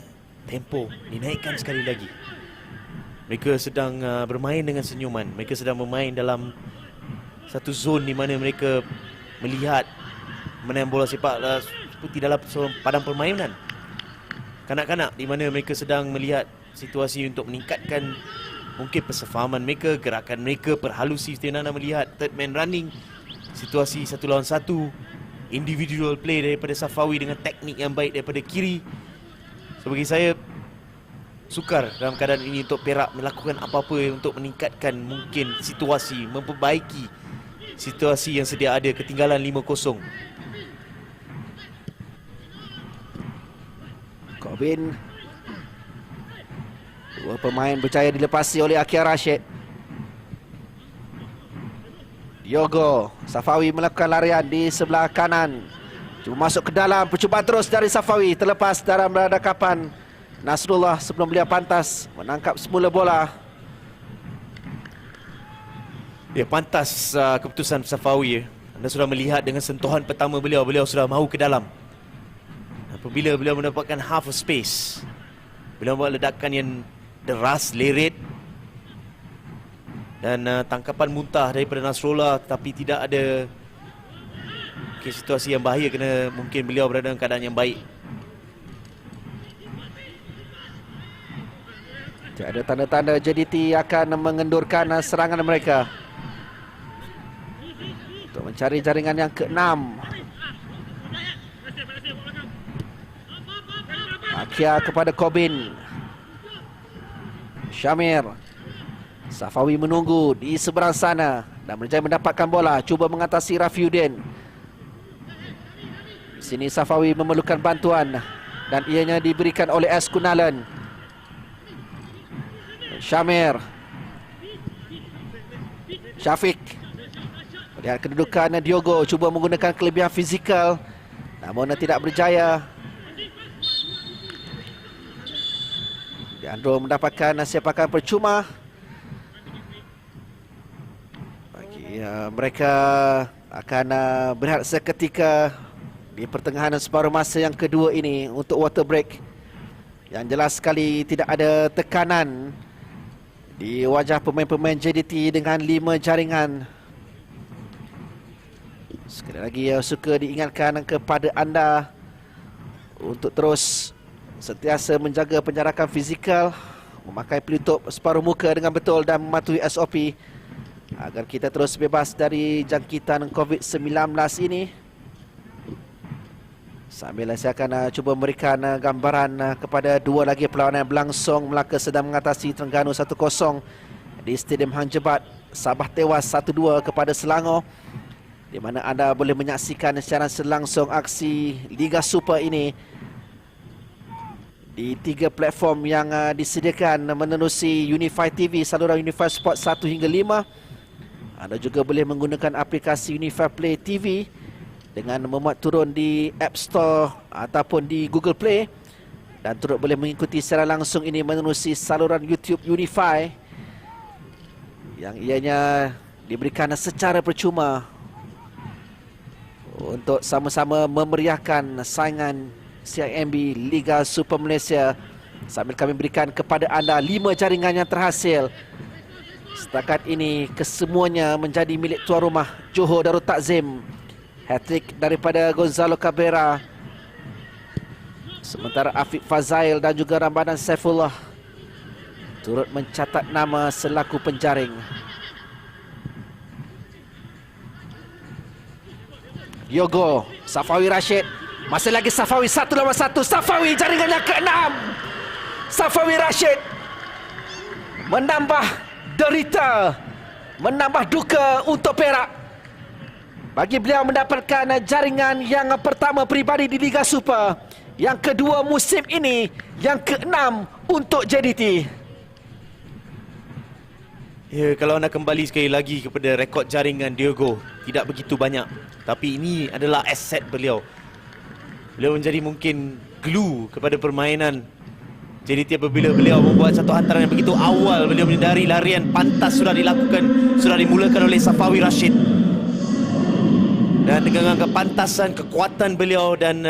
tempo dinaikkan sekali lagi. Mereka sedang bermain dengan senyuman. Mereka sedang bermain dalam satu zon di mana mereka melihat menang bola sepak seperti dalam padang permainan kanak-kanak, di mana mereka sedang melihat situasi untuk meningkatkan mungkin persefahaman mereka, gerakan mereka, perhalusi seperti anda melihat third man running, situasi 1 lawan 1, individual play daripada Safawi dengan teknik yang baik daripada kiri. So bagi saya, sukar dalam keadaan ini untuk Perak melakukan apa-apa untuk meningkatkan mungkin situasi, memperbaiki situasi yang sedia ada, ketinggalan 5-0. Kobin. Dua pemain berjaya dilepasi oleh Akia Rashid. Diogo. Safawi melakukan larian di sebelah kanan. Cuma masuk ke dalam. Percubaan terus dari Safawi. Terlepas dalam berhadapan Nasrullah sebelum beliau pantas menangkap semula bola. Ya, pantas keputusan Safawi. Anda sudah melihat dengan sentuhan pertama beliau sudah mahu ke dalam. Apabila beliau mendapatkan half a space, beliau buat ledakan yang deras, lerit, dan tangkapan muntah daripada Nasrullah, tapi tidak ada mungkin situasi yang bahaya kerana mungkin beliau berada dalam keadaan yang baik. Ada tanda-tanda JDT akan mengendurkan serangan mereka untuk mencari jaringan yang ke-6. Akia kepada Kobin. Syamir. Safawi menunggu di seberang sana dan berjaya mendapatkan bola. Cuba mengatasi Rafiuddin. Di sini Safawi memerlukan bantuan dan ianya diberikan oleh S. Kunalan. Syamir. Syafiq. Lihat kedudukan Diogo. Cuba menggunakan kelebihan fizikal, namun tidak berjaya. Leandro mendapatkan sepakan percuma. Mereka akan berehat seketika di pertengahan separuh masa yang kedua ini untuk water break. Yang jelas sekali tidak ada tekanan di wajah pemain-pemain JDT dengan 5 jaringan. Sekali lagi suka diingatkan kepada anda untuk terus sentiasa menjaga penjarakan fizikal, memakai pelitup separuh muka dengan betul dan mematuhi SOP agar kita terus bebas dari jangkitan COVID-19 ini. Sambil saya akan cuba memberikan gambaran kepada dua lagi perlawanan berlangsung. Melaka sedang mengatasi Terengganu 1-0 di Stadium Hang Jebat. Sabah tewas 1-2 kepada Selangor, di mana anda boleh menyaksikan secara langsung aksi Liga Super ini di 3 platform yang disediakan menerusi Unify TV, saluran Unify Sport 1 hingga 5. Anda juga boleh menggunakan aplikasi Unify Play TV dengan memuat turun di App Store ataupun di Google Play, dan turut boleh mengikuti secara langsung ini menerusi saluran YouTube Unify yang ianya diberikan secara percuma untuk sama-sama memeriahkan saingan CIMB Liga Super Malaysia, sambil kami berikan kepada anda 5 jaringan yang terhasil. Setakat ini kesemuanya menjadi milik tuan rumah Johor Darul Takzim. Hat-trick daripada Gonzalo Cabrera, sementara Afiq Fazail dan juga Ramadan Saifullah turut mencatat nama selaku penjaring. Diogo, Safawi Rashid, masih lagi Safawi 1 lawan 1. Safawi jaringan yang ke-6. Safawi Rashid menambah derita, menambah duka untuk Perak bagi beliau mendapatkan jaringan yang pertama peribadi di Liga Super, yang kedua musim ini, yang ke-6 untuk JDT. Ya, kalau anda kembali sekali lagi kepada rekod jaringan Diogo, tidak begitu banyak, tapi ini adalah aset beliau. Beliau menjadi mungkin glue kepada permainan JDT apabila beliau membuat satu hantaran yang begitu awal. Beliau menyedari larian pantas sudah dilakukan, sudah dimulakan oleh Safawi Rashid. Dan dengan kepantasan, kekuatan beliau dan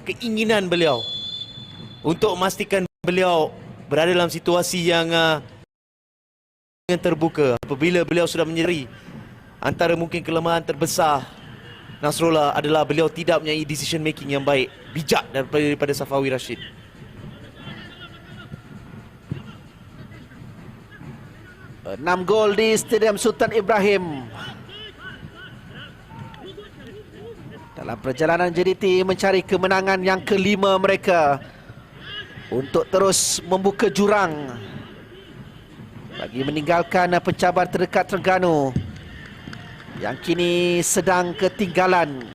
keinginan beliau untuk memastikan beliau berada dalam situasi yang terbuka. Apabila beliau sudah menyedari antara mungkin kelemahan terbesar Nasrullah adalah beliau tidak mempunyai decision making yang baik, bijak daripada Safawi Rashid. Enam gol di Stadium Sultan Ibrahim. Dalam perjalanan JDT mencari kemenangan yang ke-5 mereka untuk terus membuka jurang bagi meninggalkan pencabar terdekat Terengganu yang kini sedang ketinggalan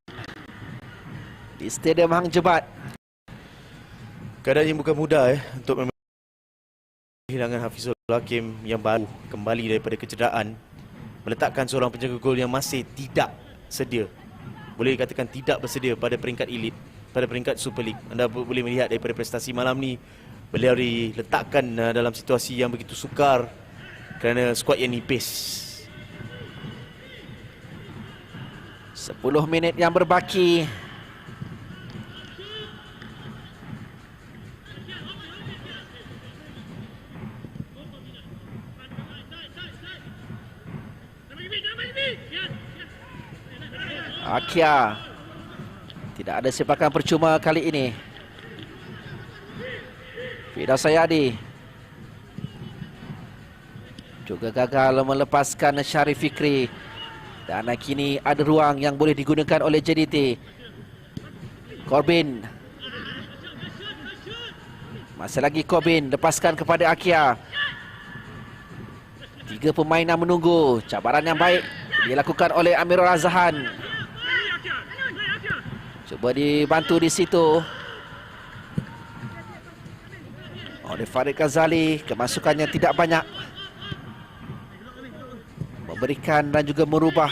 di Stadium Hang Jebat. Keadaannya bukan mudah untuk kehilangan Hafizul Hakim yang baru kembali daripada kecederaan, meletakkan seorang penjaga gol yang masih tidak sedia, boleh dikatakan tidak bersedia pada peringkat elit, pada peringkat Super League. Anda boleh melihat daripada prestasi malam ni, beliau diletakkan dalam situasi yang begitu sukar kerana skuad yang nipis. 10 minit yang berbaki. Akia Tidak ada sepakan percuma kali ini. Firdaus Sayadi juga gagal melepaskan Syarif Fikri. Dan kini ada ruang yang boleh digunakan oleh JDT. Corbin. Masih lagi Corbin, lepaskan kepada Akia. 3 pemain yang menunggu. Cabaran yang baik dilakukan oleh Amirul Azhan. Cuba dibantu di situ oleh Farid Ghazali. Kemasukannya tidak banyak, memberikan dan juga merubah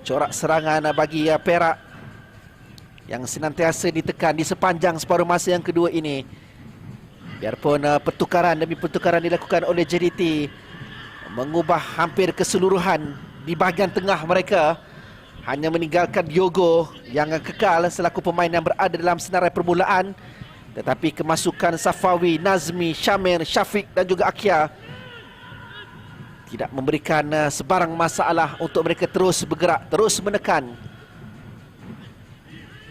corak serangan bagi Perak yang senantiasa ditekan di sepanjang separuh masa yang kedua ini. Biarpun pertukaran demi pertukaran dilakukan oleh JDT, mengubah hampir keseluruhan di bahagian tengah mereka, hanya meninggalkan Diogo yang kekal selaku pemain yang berada dalam senarai permulaan. Tetapi kemasukan Safawi, Nazmi, Syamir, Syafiq dan juga Akia tidak memberikan sebarang masalah untuk mereka terus bergerak, terus menekan.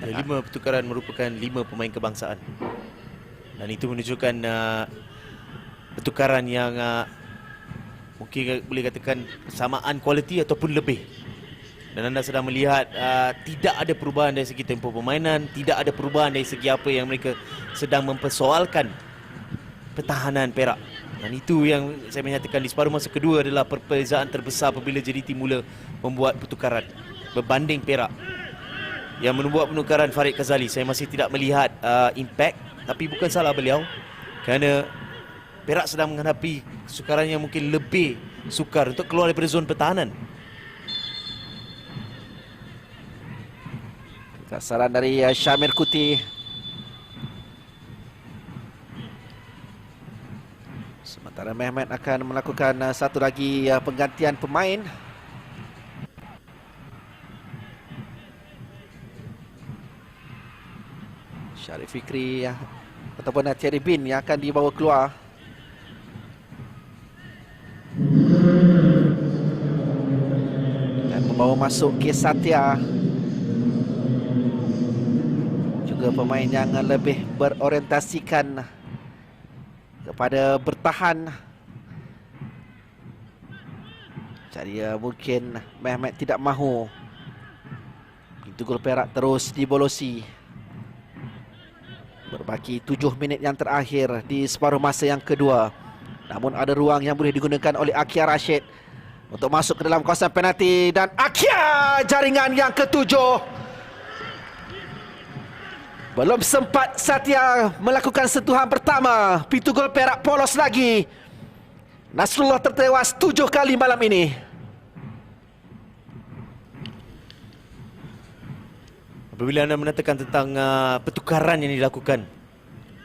5 pertukaran merupakan 5 pemain kebangsaan. Dan itu menunjukkan pertukaran yang mungkin boleh katakan samaan kualiti ataupun lebih. Dan anda sedang melihat tidak ada perubahan dari segi tempoh permainan, tidak ada perubahan dari segi apa yang mereka sedang mempersoalkan pertahanan Perak. Dan itu yang saya menyatakan di separuh masa kedua adalah perbezaan terbesar apabila JDT mula membuat pertukaran berbanding Perak. Yang membuat penukaran Farid Ghazali, saya masih tidak melihat impact. Tapi bukan salah beliau, kerana Perak sedang menghadapi sukaran yang mungkin lebih sukar untuk keluar daripada zon pertahanan. Kasaran dari Syamir Kuti. Sementara Mehmet akan melakukan satu lagi penggantian pemain. Syarif Fikri ataupun Thierry Bin yang akan dibawa keluar. Dan membawa masuk K. Satya. Juga pemain yang lebih berorientasikan kepada bertahan. Jadi mungkin Mehmet tidak mahu pintu gol Perak terus dibolosi. Berbaki 7 minit yang terakhir di separuh masa yang kedua. Namun ada ruang yang boleh digunakan oleh Akia Rashid untuk masuk ke dalam kawasan penalti. Dan Akia, jaringan yang ke-7. Belum sempat Satya melakukan sentuhan pertama, pintu gol Perak polos lagi. Nasrullah tertewas 7 kali malam ini. Apabila anda menatakan tentang pertukaran yang dilakukan,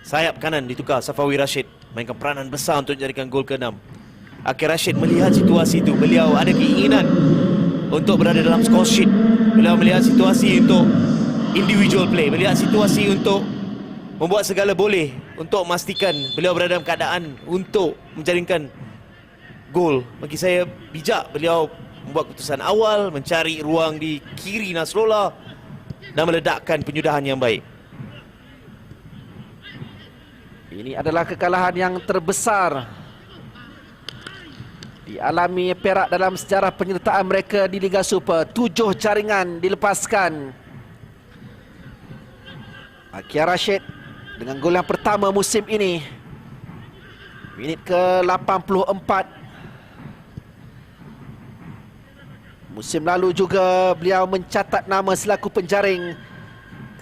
sayap kanan ditukar Safawi Rashid, mainkan peranan besar untuk jadikan gol ke-6. Akhir Rashid melihat situasi itu, beliau ada keinginan untuk berada dalam score sheet. Beliau melihat situasi untuk individual play, melihat situasi untuk membuat segala boleh untuk memastikan beliau berada dalam keadaan untuk menjaringkan gol. Bagi saya bijak beliau membuat keputusan awal, mencari ruang di kiri Nasrullah dan meledakkan penyudahan yang baik. Ini adalah kekalahan yang terbesar dialami Perak dalam sejarah penyertaan mereka di Liga Super. 7 jaringan dilepaskan. Akia Rashid dengan gol yang pertama musim ini. Minit ke-84. Musim lalu juga beliau mencatat nama selaku penjaring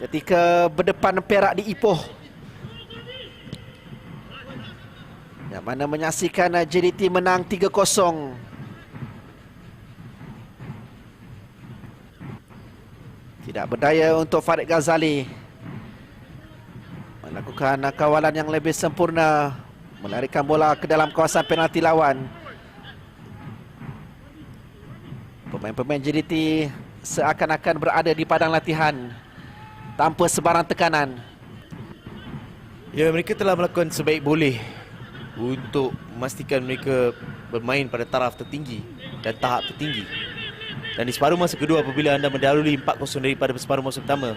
ketika berdepan Perak di Ipoh, yang mana menyaksikan JDT menang 3-0. Tidak berdaya untuk Farid Ghazali melakukan kawalan yang lebih sempurna, melarikan bola ke dalam kawasan penalti lawan. Pemain-pemain JDT seakan-akan berada di padang latihan tanpa sebarang tekanan. Ya, mereka telah melakukan sebaik boleh untuk memastikan mereka bermain pada taraf tertinggi dan tahap tertinggi. Dan di separuh masa kedua apabila anda mendahului 4-0 daripada separuh masa pertama,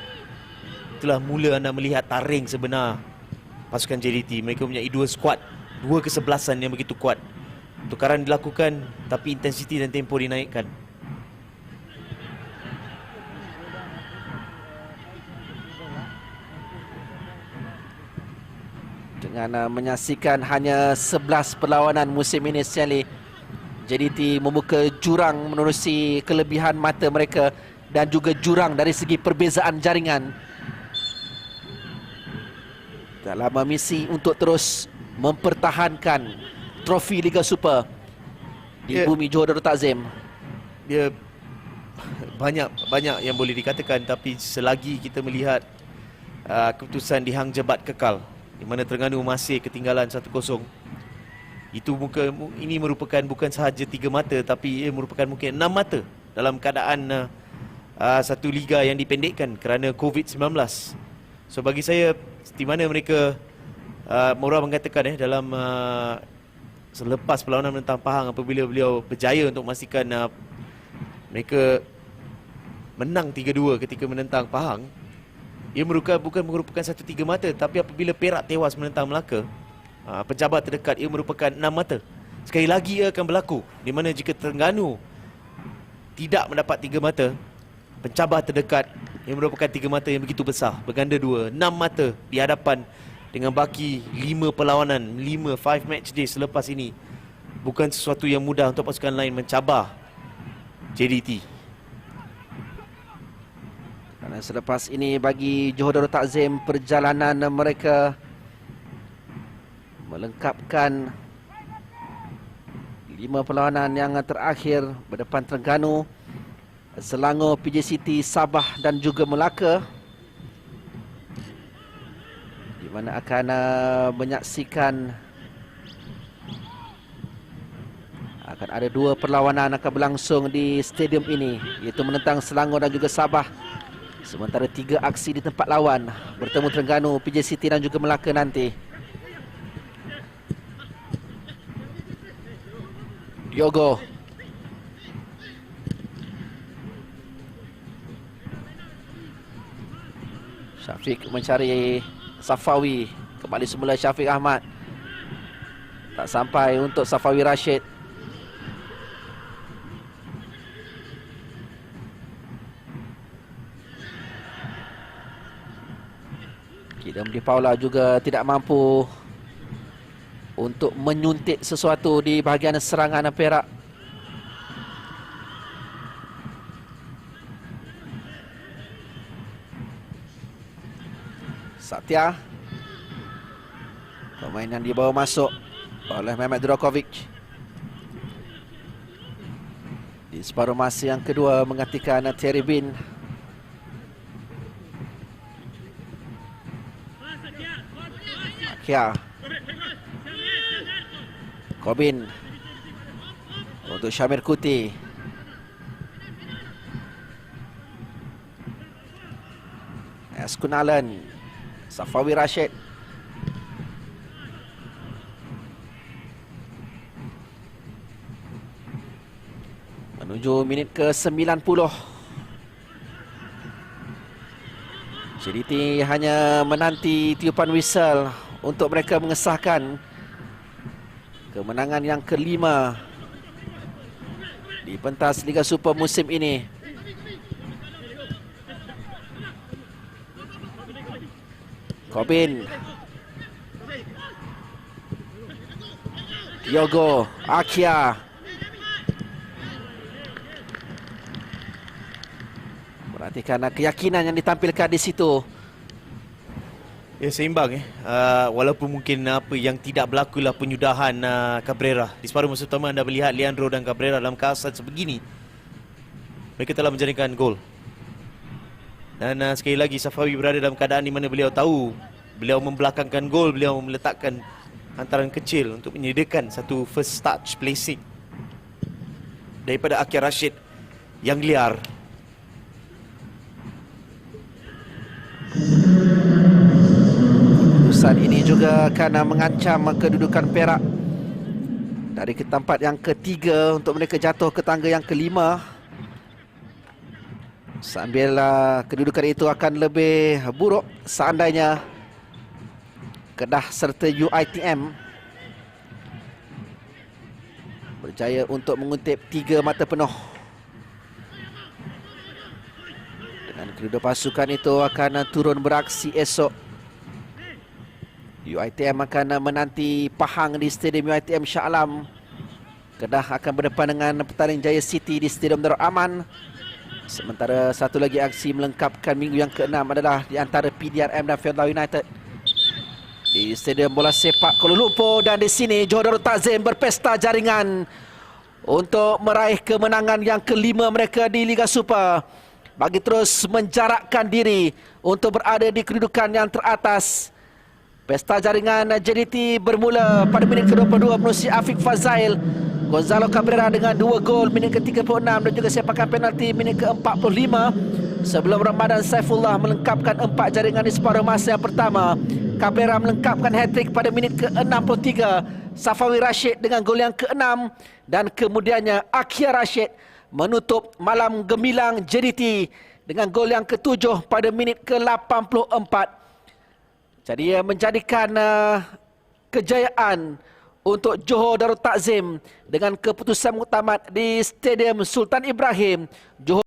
itulah mula anda melihat taring sebenar pasukan JDT. Mereka mempunyai dua skuad, dua kesebelasan yang begitu kuat. Tukaran dilakukan tapi intensiti dan tempo dinaikkan. Dengan menyaksikan hanya 11 perlawanan musim ini, Stanley, JDT membuka jurang menerusi kelebihan mata mereka dan juga jurang dari segi perbezaan jaringan dalam misi untuk terus mempertahankan trofi Liga Super di bumi Johor Darul Takzim. Dia banyak yang boleh dikatakan, tapi selagi kita melihat keputusan di Hang Jebat kekal, di mana Terengganu masih ketinggalan 1-0, ini merupakan bukan sahaja 3 mata, tapi ia merupakan mungkin 6 mata dalam keadaan satu liga yang dipendekkan kerana COVID-19. So bagi saya, di mana mereka Mora mengatakan dalam selepas perlawanan menentang Pahang, apabila beliau berjaya untuk memastikan mereka menang 3-2 ketika menentang Pahang, ia bukan merupakan satu 3 mata, tapi apabila Perak tewas menentang Melaka, pencabar terdekat ia merupakan 6 mata. Sekali lagi ia akan berlaku, di mana jika Terengganu tidak mendapat 3 mata, pencabar terdekat ia merupakan 3 mata yang begitu besar, berganda 2, 6 mata di hadapan dengan baki 5 perlawanan, 5 match day selepas ini. Bukan sesuatu yang mudah untuk pasukan lain mencabar JDT. Dan selepas ini bagi Johor Darul Takzim, perjalanan mereka melengkapkan 5 perlawanan yang terakhir berdepan Terengganu, Selangor, PJ City, Sabah dan juga Melaka, di mana akan menyaksikan akan ada 2 perlawanan akan berlangsung di stadium ini, iaitu menentang Selangor dan juga Sabah. Sementara 3 aksi di tempat lawan bertemu Terengganu, PJ City dan juga Melaka nanti. Diogo Syafiq mencari Safawi, kembali semula Syafiq Ahmad, tak sampai untuk Safawi Rashid. Kidam Di Paula juga tidak mampu untuk menyuntik sesuatu di bahagian serangan Perak. Satya, pemain yang dibawa masuk oleh Mehmet Durakovic di separuh masa yang kedua menggantikan Terry Bin. Akia, Kobin untuk Syamir Kuti. Eskunalan, Safawi Rashid. Menuju minit ke-90. JDT hanya menanti tiupan whistle untuk mereka mengesahkan kemenangan yang ke-5 di pentas Liga Super musim ini. Kobin, Diogo, Akia. Perhatikan keyakinan yang ditampilkan di situ. Ya, seimbang walaupun mungkin apa yang tidak berlaku lah penyudahan Cabrera. Di separuh masa pertama anda melihat Leandro dan Cabrera dalam keadaan sebegini, mereka telah menjaringkan gol. Dan sekali lagi Safawi berada dalam keadaan di mana beliau tahu beliau membelakangkan gol, beliau meletakkan hantaran kecil untuk menyediakan satu first touch placing daripada Akia Rashid yang liar. Keputusan ini juga akan mengancam kedudukan Perak dari tempat yang ketiga untuk mereka jatuh ke tangga yang ke-5 Sambil kedudukan itu akan lebih buruk seandainya Kedah serta UiTM berjaya untuk mengutip 3 mata penuh. Dengan kedua pasukan itu akan turun beraksi esok. UiTM akan menanti Pahang di Stadium UiTM Shah Alam. Kedah akan berdepan dengan Petaling Jaya City di Stadium Darul Aman. Sementara satu lagi aksi melengkapkan minggu yang ke-6 adalah di antara PDRM dan Field United di Stadium Bola Sepak Kuala Lumpur. Dan di sini Johor Darul Takzim berpesta jaringan untuk meraih kemenangan yang ke-5 mereka di Liga Super, bagi terus menjarakkan diri untuk berada di kedudukan yang teratas. Pesta jaringan JDT bermula pada minit ke-22 menerusi Afiq Fazail. Gonzalo Cabrera dengan 2 gol minit ke-36 dan juga sepakan penalti minit ke-45. Sebelum Ramadan Saifullah melengkapkan 4 jaringan di separuh masa yang pertama. Cabrera melengkapkan hat-trick pada minit ke-63. Safawi Rashid dengan gol yang ke-6. Dan kemudiannya Akia Rashid menutup malam gemilang JDT dengan gol yang ke-7 pada minit ke-84. Jadi menjadikan kejayaan untuk Johor Darul Takzim dengan keputusan muktamad di Stadium Sultan Ibrahim. Johor